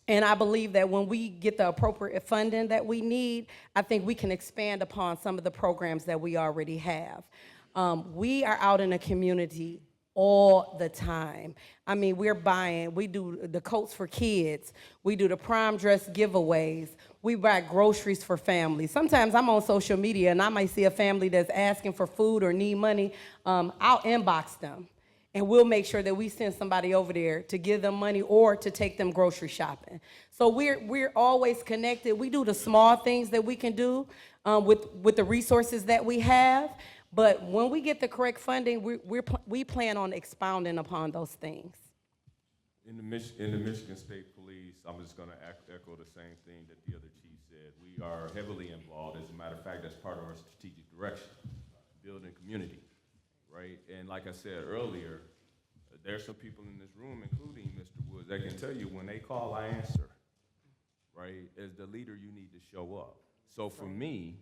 And I believe that when we get the appropriate funding that we need, I think we can expand upon some of the programs that we already have. We are out in the community all the time. I mean, we do the Coats for Kids, we do the prom dress giveaways, we buy groceries for families. Sometimes I'm on social media and I might see a family that's asking for food or need money. I'll inbox them and we'll make sure that we send somebody over there to give them money or to take them grocery shopping. So we're always connected. We do the small things that we can do with the resources that we have. But when we get the correct funding, we plan on expounding upon those things. In the Michigan State Police, I'm just going to echo the same thing that the other chief said. We are heavily involved. As a matter of fact, that's part of our strategic direction, building community, right? And like I said earlier, there's some people in this room, including Mr. Woods, that can tell you when they call, I answer, right? As the leader, you need to show up. So for me,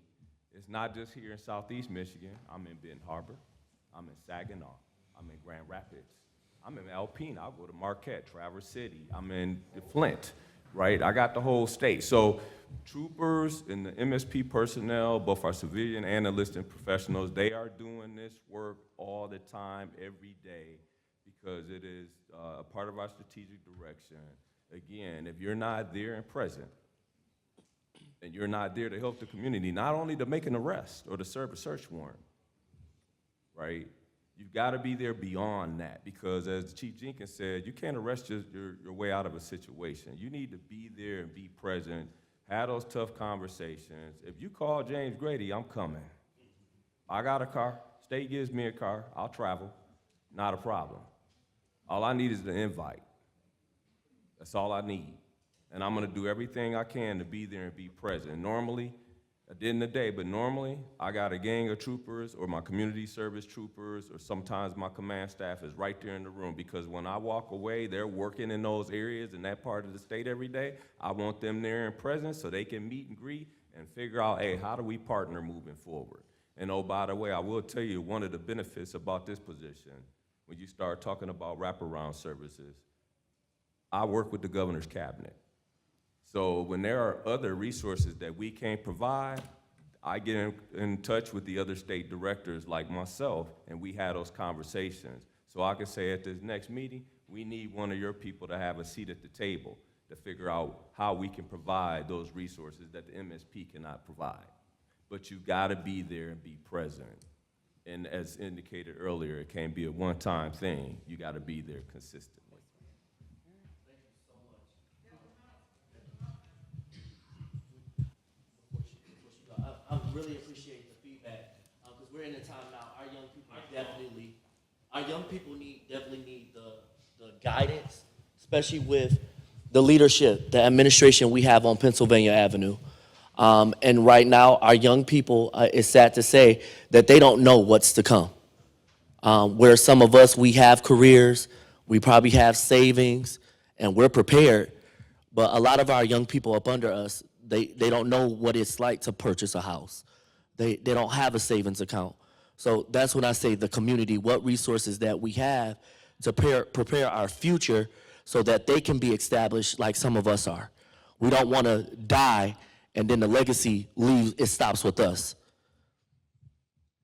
it's not just here in Southeast Michigan. I'm in Benton Harbor. I'm in Saginaw. I'm in Grand Rapids. I'm in Alpena. I'll go to Marquette, Traverse City. I'm in Flint, right? I got the whole state. So troopers and the MSP personnel, both our civilian and enlisted professionals, they are doing this work all the time, every day, because it is a part of our strategic direction. Again, if you're not there and present, and you're not there to help the community, not only to make an arrest or to serve a search warrant, right? You've got to be there beyond that, because as Chief Jenkins said, you can't arrest your way out of a situation. You need to be there and be present, have those tough conversations. If you call James Grady, I'm coming. I got a car, state gives me a car, I'll travel, not a problem. All I need is the invite. That's all I need. And I'm gonna do everything I can to be there and be present. Normally, at the end of the day, but normally, I got a gang of troopers or my community service troopers, or sometimes my command staff is right there in the room, because when I walk away, they're working in those areas in that part of the state every day. I want them there and present so they can meet and greet and figure out, hey, how do we partner moving forward? And oh, by the way, I will tell you one of the benefits about this position. when you start talking about wraparound services, I work with the governor's cabinet. So when there are other resources that we can't provide, I get in touch with the other state directors like myself, and we have those conversations. So I can say at this next meeting, we need one of your people to have a seat at the table to figure out how we can provide those resources that the MSP cannot provide. But you gotta be there and be present. And as indicated earlier, it can't be a one-time thing. You gotta be there consistently. I really appreciate the feedback, because we're in a time now, our young people definitely need the guidance, especially with the leadership, the administration we have on Pennsylvania Avenue. And right now, our young people, it's sad to say, that they don't know what's to come. Where some of us, we have careers, we probably have savings, and we're prepared, but a lot of our young people up under us, they don't know what it's like to purchase a house. They don't have a savings account. So that's when I say the community, what resources that we have to prepare our future so that they can be established like some of us are. We don't want to die and then the legacy leaves, it stops with us.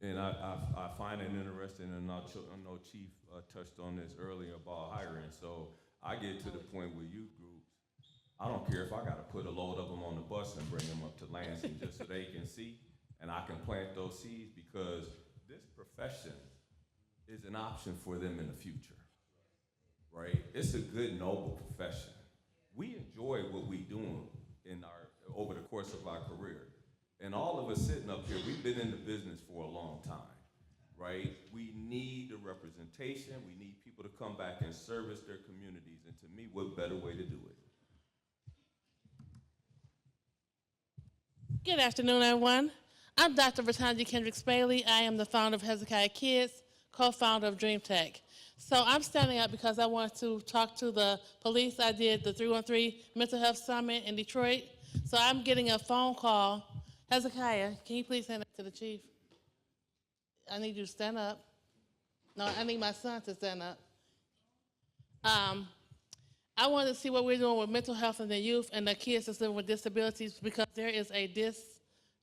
And I find it interesting, and I know Chief touched on this earlier about hiring. So I get to the point with youth groups, I don't care if I got to put a load of them on the bus and bring them up to Lansing just so they can see, and I can plant those seeds, because this profession is an option for them in the future, right? It's a good, noble profession. We enjoy what we doing over the course of our career. And all of us sitting up here, we've been in the business for a long time, right? We need the representation. We need people to come back and service their communities. And to me, what better way to do it? Good afternoon, everyone. I'm Dr. Ratanji Kendricks Bailey. I am the founder of Hezekiah Kids, co-founder of Dream Tech. So I'm standing up because I want to talk to the police. I did the 313 Mental Health Summit in Detroit. So I'm getting a phone call. Hezekiah, can you please send it to the chief? I need you to stand up. No, I need my son to stand up. I want to see what we're doing with mental health in the youth and the kids that's living with disabilities, because there is a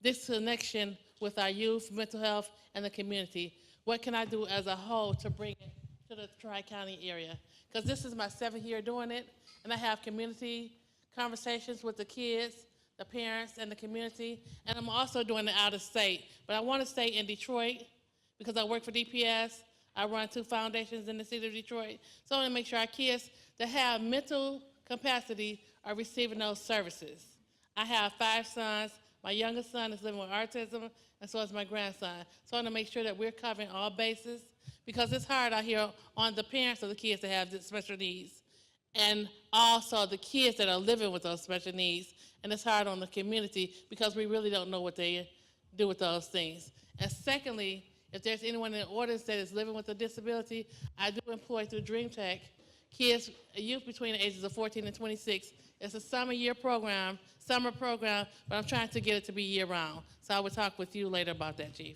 disconnection with our youth, mental health, and the community. What can I do as a whole to bring it to the Tri-County area? Because this is my 7th year doing it, and I have community conversations with the kids, the parents, and the community, and I'm also doing it out of state. But I want to stay in Detroit because I work for DPS. I run 2 foundations in the city of Detroit. So I want to make sure our kids that have mental capacity are receiving those services. I have 5 sons. My youngest son is living with autism, and so is my grandson. So I want to make sure that we're covering all bases, because it's hard out here on the parents of the kids that have special needs, and also the kids that are living with those special needs. And it's hard on the community because we really don't know what they do with those things. And secondly, if there's anyone in the audience that is living with a disability, I do employ through Dream Tech kids, youth between the ages of 14 and 26. It's a summer program, but I'm trying to get it to be year-round. So I will talk with you later about that, Chief.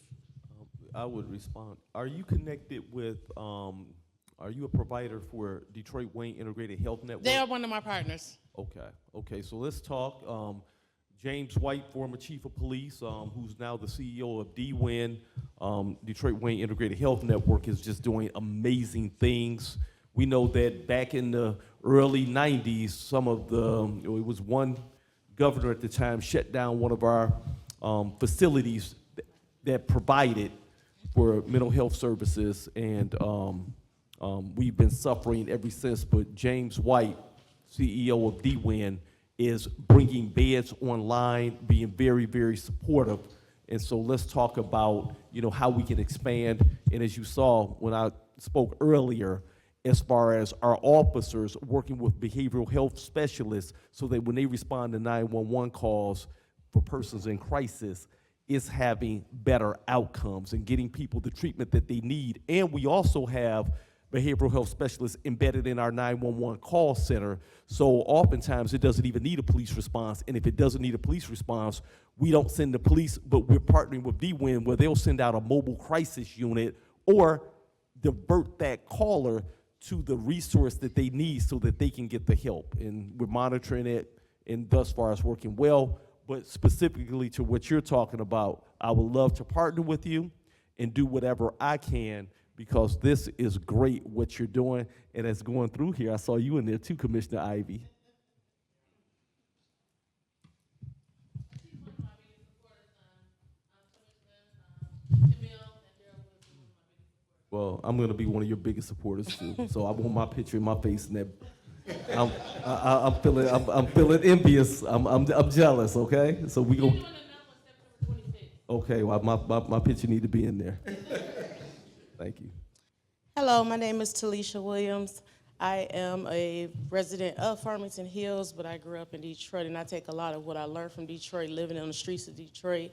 I would respond. Are you connected with, are you a provider for Detroit Wayne Integrated Health Network? They are one of my partners. Okay, so let's talk. James White, former chief of police, who's now the CEO of DWIN, Detroit Wayne Integrated Health Network, is just doing amazing things. We know that back in the early 90s, it was one governor at the time shut down one of our facilities that provided for mental health services, and we've been suffering ever since. But James White, CEO of DWIN, is bringing beds online, being very, very supportive. And so let's talk about, how we can expand. And as you saw when I spoke earlier, as far as our officers working with behavioral health specialists, so that when they respond to 911 calls for persons in crisis, is having better outcomes and getting people the treatment that they need. And we also have behavioral health specialists embedded in our 911 call center. So oftentimes it doesn't even need a police response. And if it doesn't need a police response, we don't send the police, but we're partnering with DWIN, where they'll send out a mobile crisis unit, or divert that caller to the resource that they need so that they can get the help. And we're monitoring it, and thus far it's working well. But specifically to what you're talking about, I would love to partner with you and do whatever I can, because this is great what you're doing. And as going through here, I saw you in there too, Commissioner Ivy. Well, I'm gonna be one of your biggest supporters too. So I want my picture in my face, and that I'm feeling envious. I'm jealous. Okay, so we go. Okay, well my picture need to be in there. Thank you. Hello, my name is Talisha Williams. I am a resident of Farmington Hills, but I grew up in Detroit, and I take a lot of what I learned from Detroit, living on the streets of Detroit,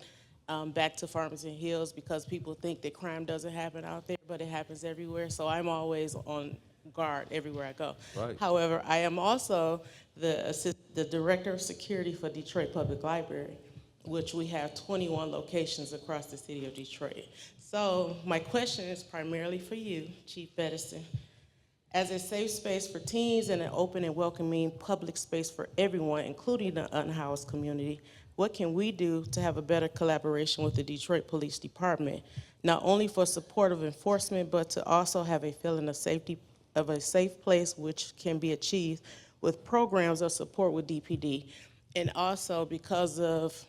back to Farmington Hills, because people think that crime doesn't happen out there, but it happens everywhere. So I'm always on guard everywhere I go. Right. However, I am also the Director of Security for Detroit Public Library, which we have 21 locations across the city of Detroit. So my question is primarily for you, Chief Beddison. As a safe space for teens and an open and welcoming public space for everyone, including the unhoused community, what can we do to have a better collaboration with the Detroit Police Department, not only for support of enforcement, but to also have a feeling of safety, of a safe place, which can be achieved with programs of support with DPD? And also, because of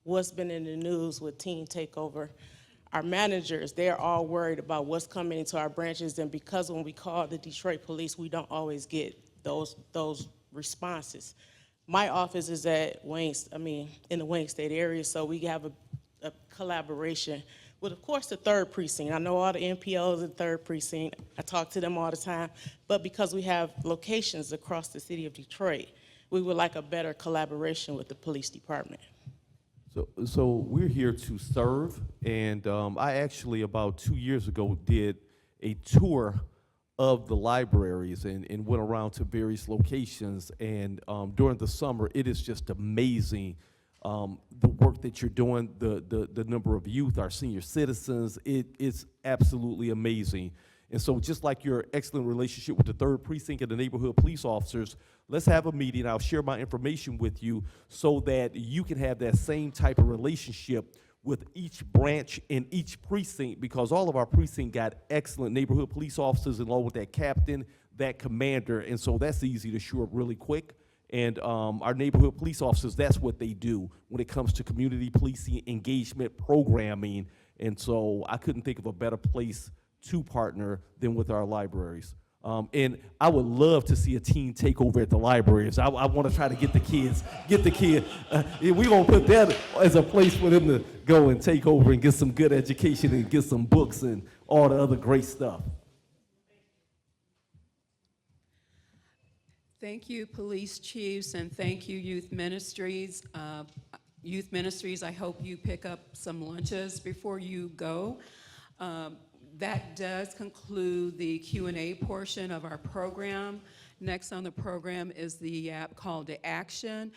what's been in the news with teen takeover, our managers, they're all worried about what's coming into our branches, and because when we call the Detroit Police, we don't always get those responses. My office is at in the Wayne State area, so we have a collaboration with, of course, the 3rd Precinct. I know all the NPOs in 3rd Precinct. I talk to them all the time, but because we have locations across the city of Detroit, we would like a better collaboration with the police department. So we're here to serve, and I actually about 2 years ago did a tour of the libraries and went around to various locations, and during the summer, it is just amazing the work that you're doing, the number of youth, our senior citizens, it's absolutely amazing. And so just like your excellent relationship with the 3rd Precinct and the neighborhood police officers, let's have a meeting. I'll share my information with you so that you can have that same type of relationship with each branch in each precinct, because all of our precinct got excellent neighborhood police officers along with that captain, that commander, and so that's easy to shore up really quick. And our neighborhood police officers, that's what they do when it comes to community policing, engagement, programming, and so I couldn't think of a better place to partner than with our libraries. And I would love to see a teen takeover at the libraries. I want to try to get the kids. We're going to put that as a place for them to go and take over and get some good education and get some books and all the other great stuff. Thank you, police chiefs, and thank you, youth ministries. Youth ministries, I hope you pick up some lunches before you go. That does conclude the Q&A portion of our program. Next on the program is the call to action.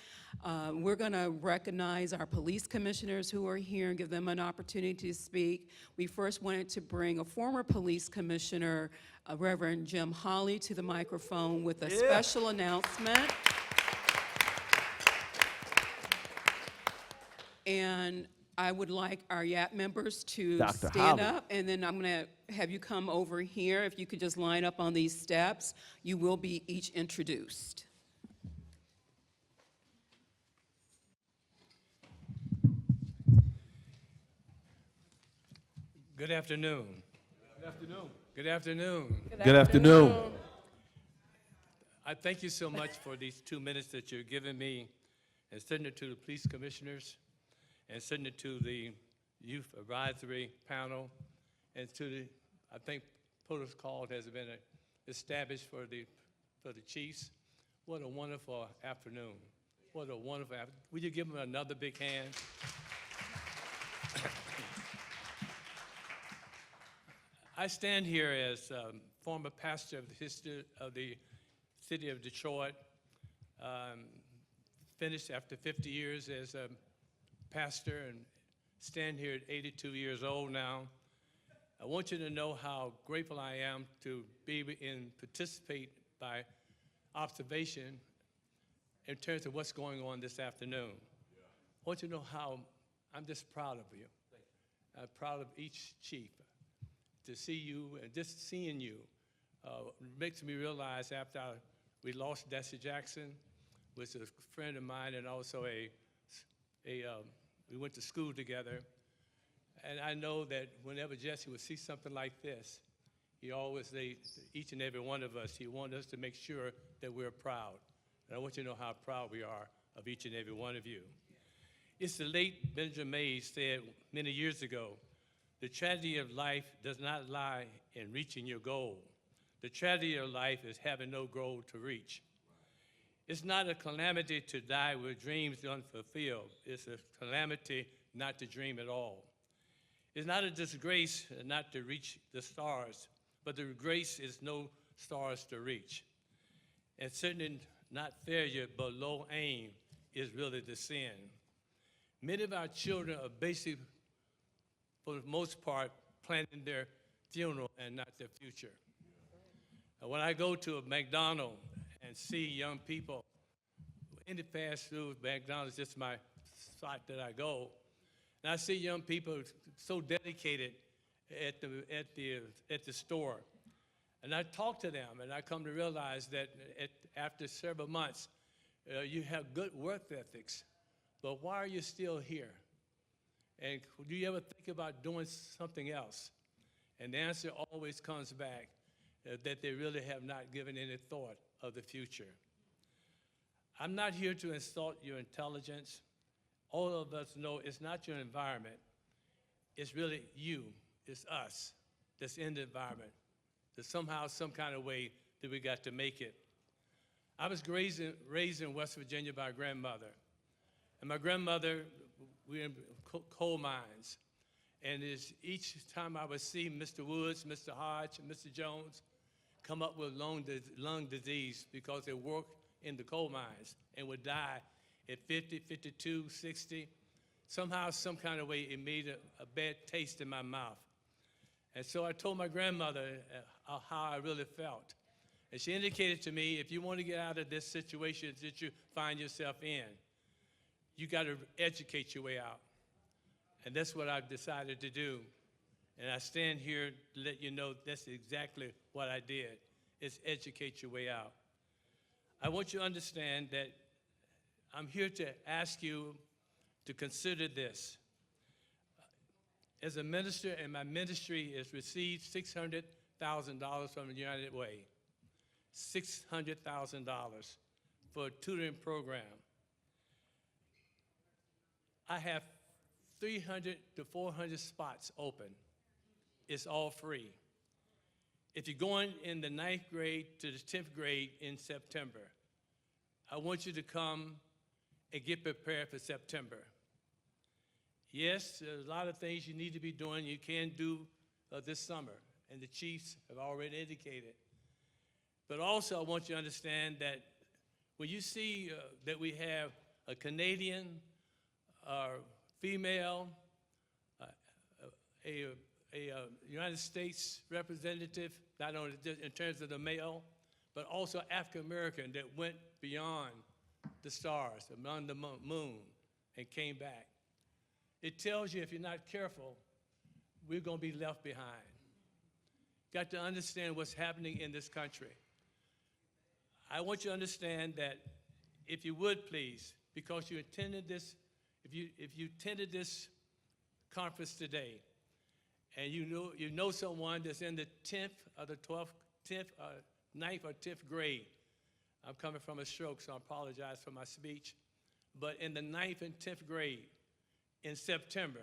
We're going to recognize our police commissioners who are here and give them an opportunity to speak. We first wanted to bring a former police commissioner, Reverend Jim Holley, to the microphone with a special announcement. And I would like our YAP members to Dr. stand Holley. up, and then I'm going to have you come over here. If you could just line up on these steps, you will be each introduced. Good afternoon. Good afternoon. Good afternoon. Good afternoon. I thank you so much for these 2 minutes that you're giving me, and sending it to the police commissioners, and sending it to the youth advisory panel, and to the, I think, protocol has been established for the chiefs. What a wonderful afternoon. What a wonderful afternoon. Would you give them another big hand? I stand here as former pastor of the city of Detroit, finished after 50 years as a pastor, and stand here at 82 years old now. I want you to know how grateful I am to be able and participate by observation in terms of what's going on this afternoon. I want you to know how I'm just proud of you. I'm proud of each chief. To see you and just seeing you makes me realize after we lost Desi Jackson, was a friend of mine and also we went to school together. And I know that whenever Jesse would see something like this, he always, each and every one of us, he wanted us to make sure that we're proud. And I want you to know how proud we are of each and every one of you. It's the late Benjamin Mays said many years ago, the tragedy of life does not lie in reaching your goal. The tragedy of life is having no goal to reach. It's not a calamity to die with dreams unfulfilled. It's a calamity not to dream at all. It's not a disgrace not to reach the stars, but the grace is no stars to reach. And certainly not failure, but low aim is really the sin. Many of our children are basically, for the most part, planning their funeral and not their future. When I go to a McDonald's and see young people, any fast food, McDonald's is just my spot that I go, and I see young people so dedicated at the store. And I talk to them, and I come to realize that after several months, you have good work ethics, but why are you still here? And do you ever think about doing something else? And the answer always comes back that they really have not given any thought of the future. I'm not here to insult your intelligence. All of us know it's not your environment. It's really you, it's us that's in the environment. That somehow, some kind of way that we got to make it. I was raised in West Virginia by a grandmother. And my grandmother, we were in coal mines. And each time I would see Mr. Woods, Mr. Hodge, and Mr. Jones come up with lung disease because they worked in the coal mines and would die at 50, 52, 60. Somehow, some kind of way, it made a bad taste in my mouth. And so I told my grandmother how I really felt. And she indicated to me, if you want to get out of this situation that you find yourself in, you got to educate your way out. And that's what I've decided to do. And I stand here to let you know that's exactly what I did, is educate your way out. I want you to understand that I'm here to ask you to consider this. As a minister, and my ministry has received $600,000 from the United Way, $600,000 for a tutoring program. I have 300 to 400 spots open. It's all free. If you're going in the 9th grade to the 10th grade in September, I want you to come and get prepared for September. Yes, there's a lot of things you need to be doing you can do this summer, and the chiefs have already indicated. But also I want you to understand that when you see that we have a Canadian female, a United States representative, not only in terms of the male, but also African American that went beyond the stars, beyond the moon, and came back. It tells you if you're not careful, we're going to be left behind. Got to understand what's happening in this country. I want you to understand that if you would please, because you attended this, if you attended this conference today, and you know someone that's in the 10th or the 9th or 10th grade. I'm coming from a stroke, so I apologize for my speech. But in the 9th and 10th grade in September,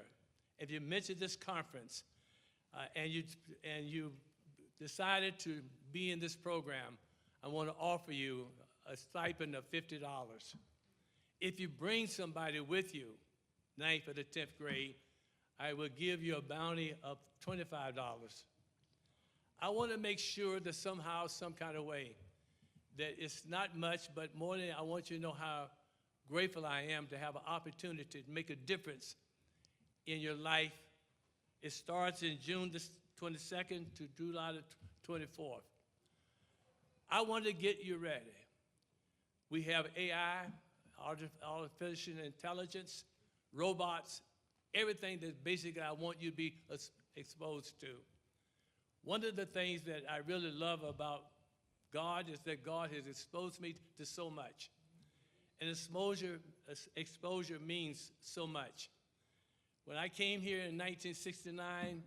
if you mention this conference and you decided to be in this program, I want to offer you a stipend of $50. If you bring somebody with you, 9th or the 10th grade, I will give you a bounty of $25. I want to make sure that somehow, some kind of way, that it's not much, but more than I want you to know how grateful I am to have an opportunity to make a difference in your life. It starts in June 22nd to July the 24th. I want to get you ready. We have AI, artificial intelligence, robots, everything that basically I want you to be exposed to. One of the things that I really love about God is that God has exposed me to so much. And exposure means so much. When I came here in 1969,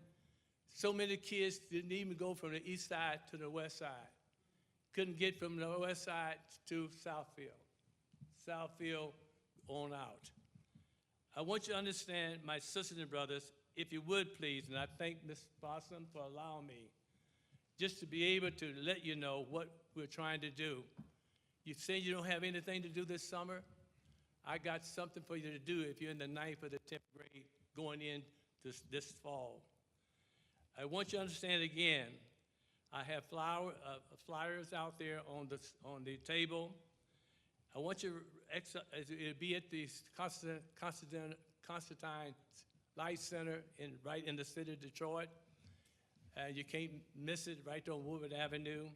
so many kids didn't even go from the east side to the west side. Couldn't get from the west side to Southfield. Southfield on out. I want you to understand, my sisters and brothers, if you would please, and I thank Ms. Fossum for allowing me, just to be able to let you know what we're trying to do. You say you don't have anything to do this summer? I got something for you to do if you're in the 9th or the 10th grade going in this fall. I want you to understand again, I have flyers out there on the table. I want you to be at the Constantine Light Center right in the city of Detroit. You can't miss it, right on Woodward Avenue,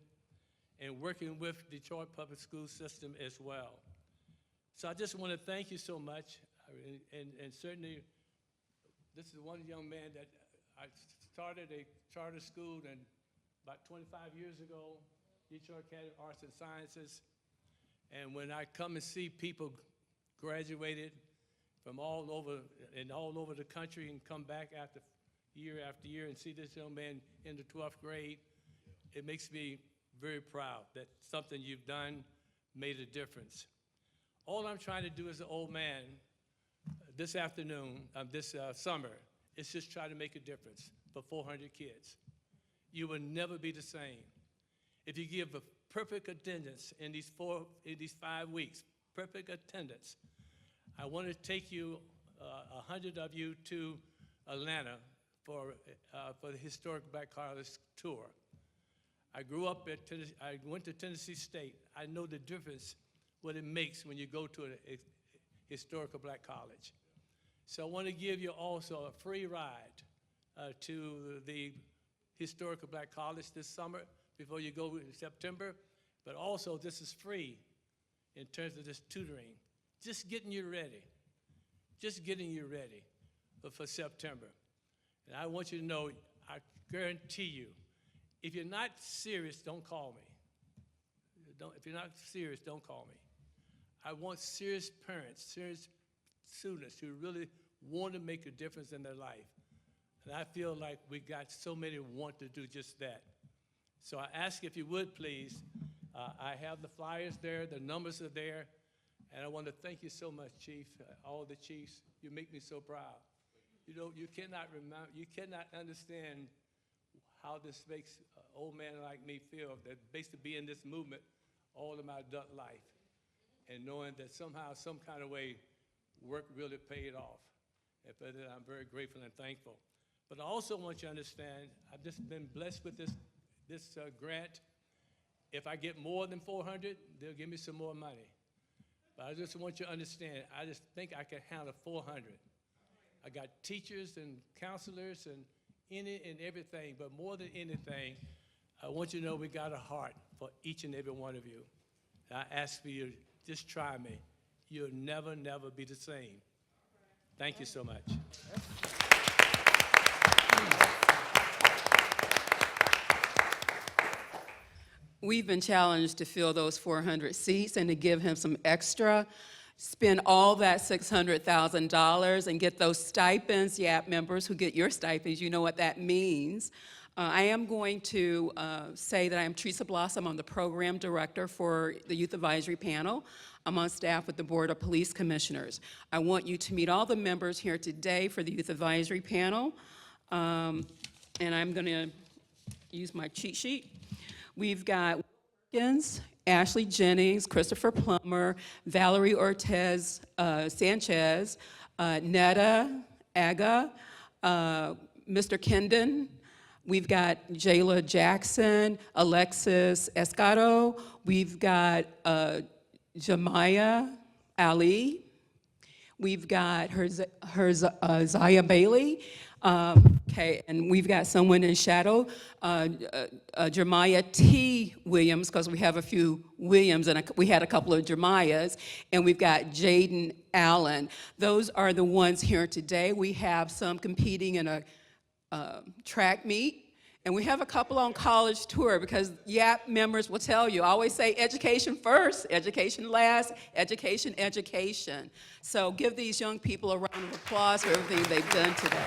and working with Detroit Public School System as well. So I just want to thank you so much, and certainly this is one young man that I started a charter school about 25 years ago, Detroit Academy of Arts and Sciences, and when I come and see people graduated from all over the country and come back after year and see this young man in the 12th grade, it makes me very proud that something you've done made a difference. All I'm trying to do as an old man this summer is just try to make a difference for 400 kids. You will never be the same. If you give a perfect attendance in these 5 weeks, perfect attendance, I want to take you, 100 of you, to Atlanta for the Historic Black College Tour. I grew up at Tennessee, I went to Tennessee State. I know the difference, what it makes when you go to a historical black college. So I want to give you also a free ride to the Historical Black College this summer before you go in September, but also this is free in terms of this tutoring. Just getting you ready for September. And I want you to know, I guarantee you, if you're not serious, don't call me. If you're not serious, don't call me. I want serious parents, serious students who really want to make a difference in their life. And I feel like we got so many who want to do just that. So I ask if you would please, I have the flyers there, the numbers are there, and I want to thank you so much, Chief, all the chiefs. You make me so proud. You know, you cannot understand how this makes an old man like me feel, that basically be in this movement all of my adult life, and knowing that somehow, some kind of way, work really paid off. And for that, I'm very grateful and thankful. But I also want you to understand, I've just been blessed with this grant. If I get more than 400, they'll give me some more money. But I just want you to understand, I just think I can handle 400. I got teachers and counselors and any and everything, but more than anything, I want you to know we got a heart for each and every one of you. And I ask for you, just try me. You'll never, never be the same. Thank you so much. We've been challenged to fill those 400 seats and to give him some extra, spend all that $600,000 and get those stipends. YAP members who get your stipends, you know what that means. I am going to say that I am Teresa Blossom. I'm the program director for the Youth Advisory Panel. I'm on staff with the Board of Police Commissioners. I want you to meet all the members here today for the Youth Advisory Panel. And I'm going to use my cheat sheet. We've got Wilkins, Ashley Jennings, Christopher Plummer, Valerie Ortez Sanchez, Netta Aga, Mr. Kendon. We've got Jayla Jackson, Alexis Escado. We've got Jamaya Ali. We've got Zaya Bailey. Okay, and we've got someone in shadow, Jeremiah T. Williams, because we have a few Williams, and we had a couple of Jeremiahs, and we've got Jaden Allen. Those are the ones here today. We have some competing in a track meet, and we have a couple on college tour, because YAP members will tell you, I always say education first, education last, education, education. So give these young people a round of applause for everything they've done today.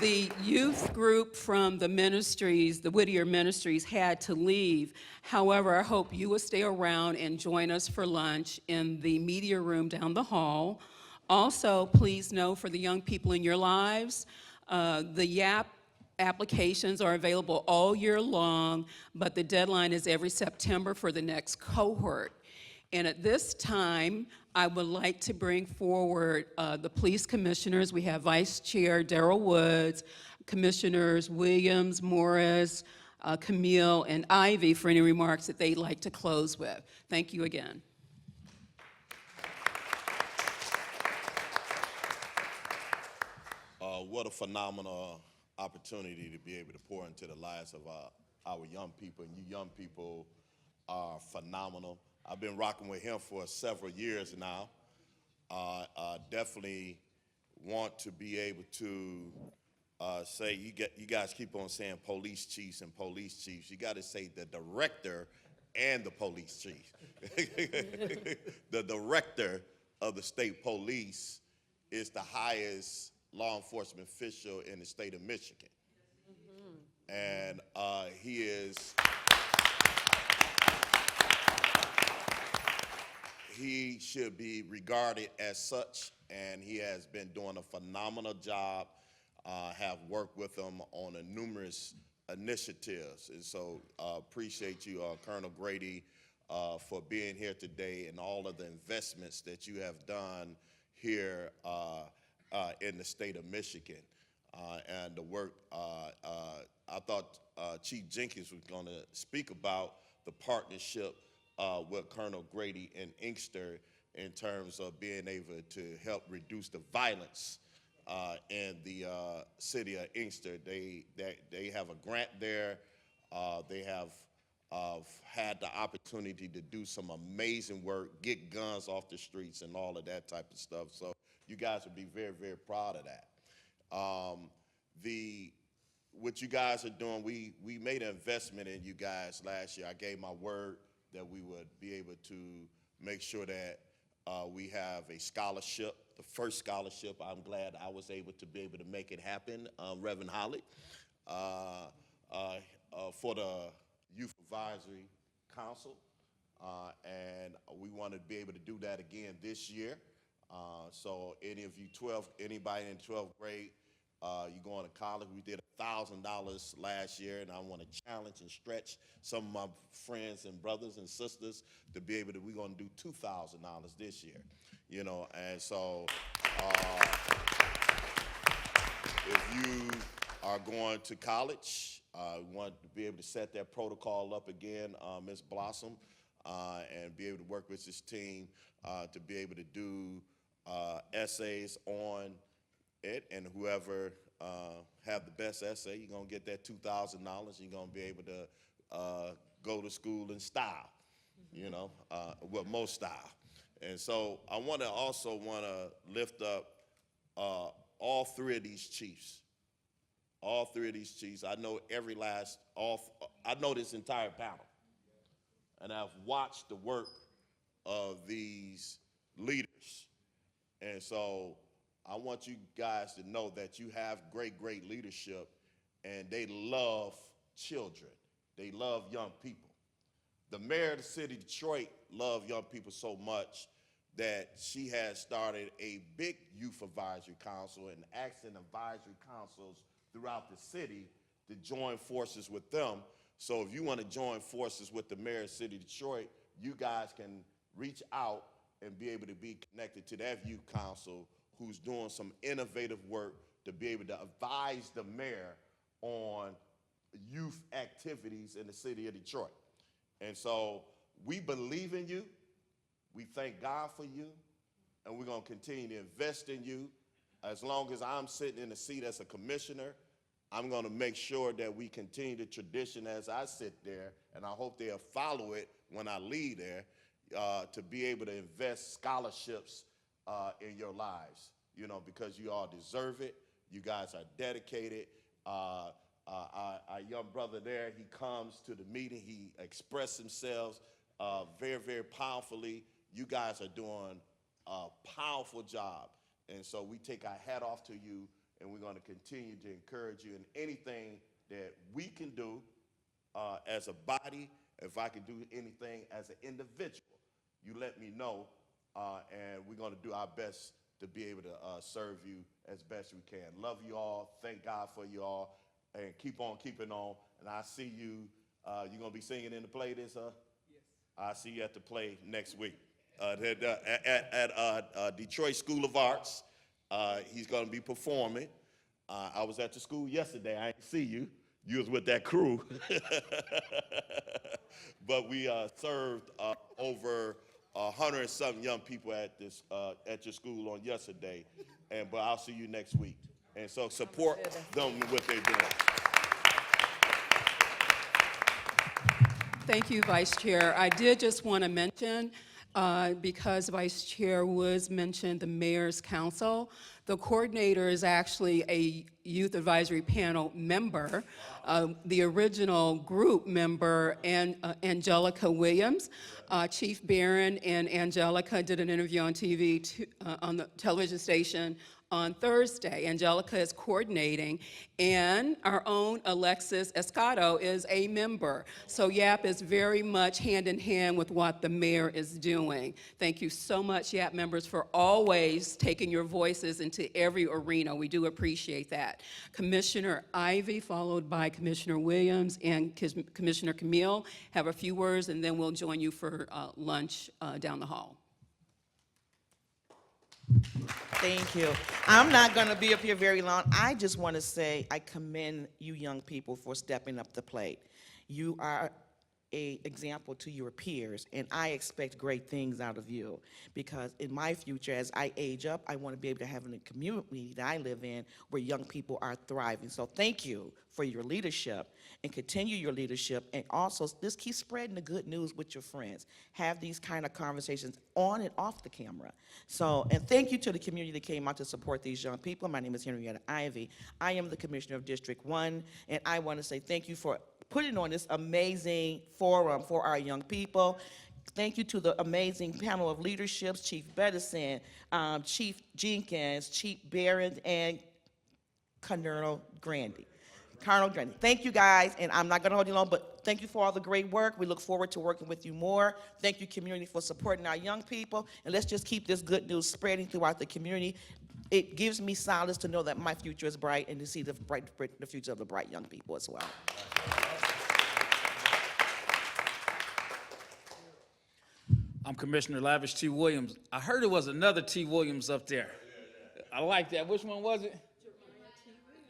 The youth group from the ministries, the Whittier Ministries, had to leave. However, I hope you will stay around and join us for lunch in the media room down the hall. Also, please know for the young people in your lives, the YAP applications are available all year long, but the deadline is every September for the next cohort. And at this time, I would like to bring forward the police commissioners. We have Vice Chair Darrell Woods, Commissioners Williams, Morris, Camille, and Ivy for any remarks that they'd like to close with. Thank you again. What a phenomenal opportunity to be able to pour into the lives of our young people, and you young people are phenomenal. I've been rocking with him for several years now. Definitely want to be able to say, you guys keep on saying police chiefs and police chiefs. You got to say the director and the police chief. The director of the state police is the highest law enforcement official in the state of Michigan. And he should be regarded as such, and he has been doing a phenomenal job. Have worked with him on numerous initiatives, and so appreciate you, Colonel Grady, for being here today and all of the investments that you have done here in the state of Michigan. And the work, I thought Chief Jenkins was going to speak about the partnership with Colonel Grady and Inkster in terms of being able to help reduce the violence in the city of Inkster. They have a grant there. They have had the opportunity to do some amazing work, get guns off the streets and all of that type of stuff. So you guys would be very, very proud of that. What you guys are doing, we made an investment in you guys last year. I gave my word that we would be able to make sure that we have a scholarship, the first scholarship. I'm glad I was able to be able to make it happen, Reverend Holly, for the Youth Advisory Council. And we want to be able to do that again this year. So any of you anybody in 12th grade, you going to college, we did $1,000 last year, and I want to challenge and stretch some of my friends and brothers and sisters to be able to, we're going to do $2,000 this year, you know, and so if you are going to college, we want to be able to set that protocol up again, Ms. Blossom, and be able to work with this team to be able to do essays on it, and whoever have the best essay, you're going to get that $2,000. You're going to be able to go to school in style, you know, with most style. And so I also want to lift up all three of these chiefs. All three of these chiefs. I know I know this entire panel, and I've watched the work of these leaders. And so I want you guys to know that you have great, great leadership, and they love children. They love young people. The mayor of the city of Detroit loves young people so much that she has started a big youth advisory council and asking advisory councils throughout the city to join forces with them. So if you want to join forces with the mayor of the city of Detroit, you guys can reach out and be able to be connected to that youth council who's doing some innovative work to be able to advise the mayor on youth activities in the city of Detroit. And so we believe in you. We thank God for you. And we're going to continue to invest in you. As long as I'm sitting in the seat as a commissioner, I'm going to make sure that we continue the tradition as I sit there, and I hope they'll follow it when I leave there, to be able to invest scholarships in your lives, you know, because you all deserve it. You guys are dedicated. Our young brother there, he comes to the meeting, he expressed himself very, very powerfully. You guys are doing a powerful job. And so we take our hat off to you, and we're going to continue to encourage you in anything that we can do as a body. If I can do anything as an individual, you let me know, and we're going to do our best to be able to serve you as best we can. Love you all. Thank God for you all. And keep on keeping on. And I see you. You're going to be singing in the play this? Yes. I see you at the play next week. At Detroit School of Arts. He's going to be performing. I was at the school yesterday. I didn't see you. You was with that crew. But we served over 100 and something young people at your school on yesterday. But I'll see you next week. And so support them in what they're doing. Thank you, Vice Chair. I did just want to mention, because Vice Chair Woods mentioned the Mayor's Council, the coordinator is actually a Youth Advisory Panel member, the original group member, and Angelica Williams. Chief Barron and Angelica did an interview on TV, on the television station on Thursday. Angelica is coordinating, and our own Alexis Escato is a member. So YAP is very much hand in hand with what the mayor is doing. Thank you so much, YAP members, for always taking your voices into every arena. We do appreciate that. Commissioner Ivey, followed by Commissioner Williams and Commissioner Camille, have a few words, and then we'll join you for lunch down the hall. Thank you. I'm not going to be up here very long. I just want to say I commend you young people for stepping up the plate. You are an example to your peers, and I expect great things out of you, because in my future, as I age up, I want to be able to have a community that I live in where young people are thriving. So thank you for your leadership, and continue your leadership, and also just keep spreading the good news with your friends. Have these kind of conversations on and off the camera. So, and thank you to the community that came out to support these young people. My name is Henrietta Ivey. I am the Commissioner of District 1, and I want to say thank you for putting on this amazing forum for our young people. Thank you to the amazing panel of leaderships, Chief Bedison, Chief Jenkins, Chief Barron, and Colonel Grandy. Thank you guys, and I'm not going to hold you long, but thank you for all the great work. We look forward to working with you more. Thank you, community, for supporting our young people, and let's just keep this good news spreading throughout the community. It gives me solace to know that my future is bright, and to see the future of the bright young people as well. I'm Commissioner Lavish T. Williams. I heard it was another T. Williams up there. I like that. Which one was it?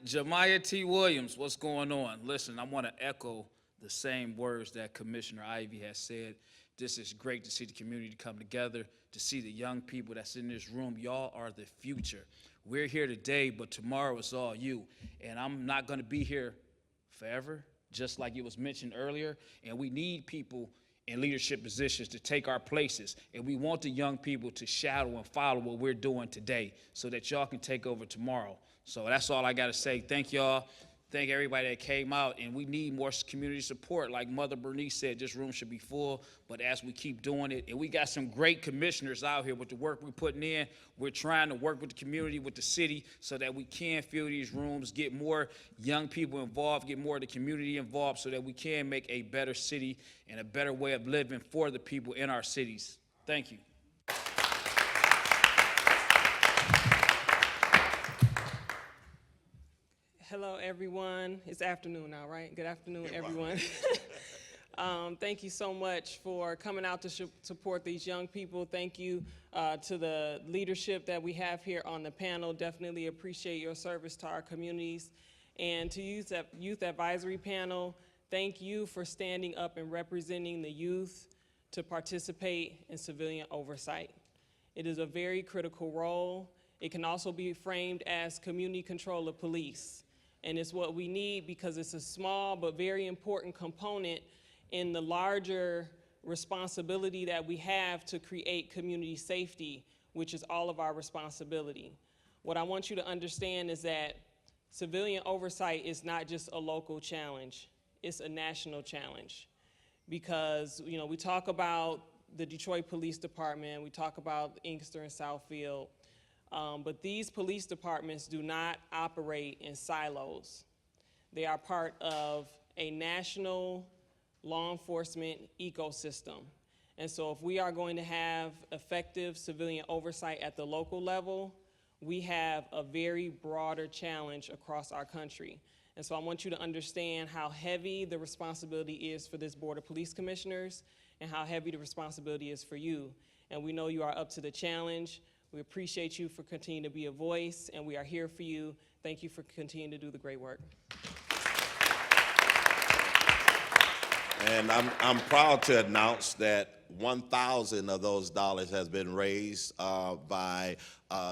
Jemiah T. Williams, what's going on? Listen, I want to echo the same words that Commissioner Ivey has said. This is great to see the community come together, to see the young people that's in this room. Y'all are the future. We're here today, but tomorrow it's all you. And I'm not going to be here forever, just like it was mentioned earlier. And we need people in leadership positions to take our places. And we want the young people to shadow and follow what we're doing today so that y'all can take over tomorrow. So that's all I got to say. Thank y'all. Thank everybody that came out. And we need more community support. Like Mother Bernice said, this room should be full. But as we keep doing it, and we got some great commissioners out here with the work we're putting in, we're trying to work with the community, with the city, so that we can fill these rooms, get more young people involved, get more of the community involved, so that we can make a better city and a better way of living for the people in our cities. Thank you. Hello, everyone. It's afternoon now, right? Good afternoon, everyone. Thank you so much for coming out to support these young people. Thank you to the leadership that we have here on the panel. Definitely appreciate your service to our communities. And to Youth Advisory Panel, Thank you for standing up and representing the youth to participate in civilian oversight. It is a very critical role. It can also be framed as community control of police. And it's what we need because it's a small but very important component in the larger responsibility that we have to create community safety, which is all of our responsibility. What I want you to understand is that civilian oversight is not just a local challenge, it's a national challenge. Because, you know, we talk about the Detroit Police Department, we talk about Inkster and Southfield, but these police departments do not operate in silos. They are part of a national law enforcement ecosystem. And so if we are going to have effective civilian oversight at the local level, we have a very broader challenge across our country. And so I want you to understand how heavy the responsibility is for this Board of Police Commissioners and how heavy the responsibility is for you. And we know you are up to the challenge. We appreciate you for continuing to be a voice, and we are here for you. Thank you for continuing to do the great work. And I'm proud to announce that 1,000 of those dollars has been raised by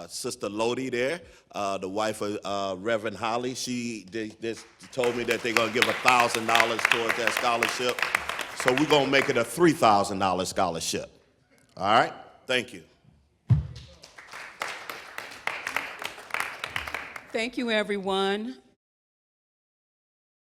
Sister Lodi there, the wife of Reverend Holly. She just told me that they're going to give $1,000 towards that scholarship. So we're going to make it a $3,000 scholarship. All right? Thank you. Thank you, everyone.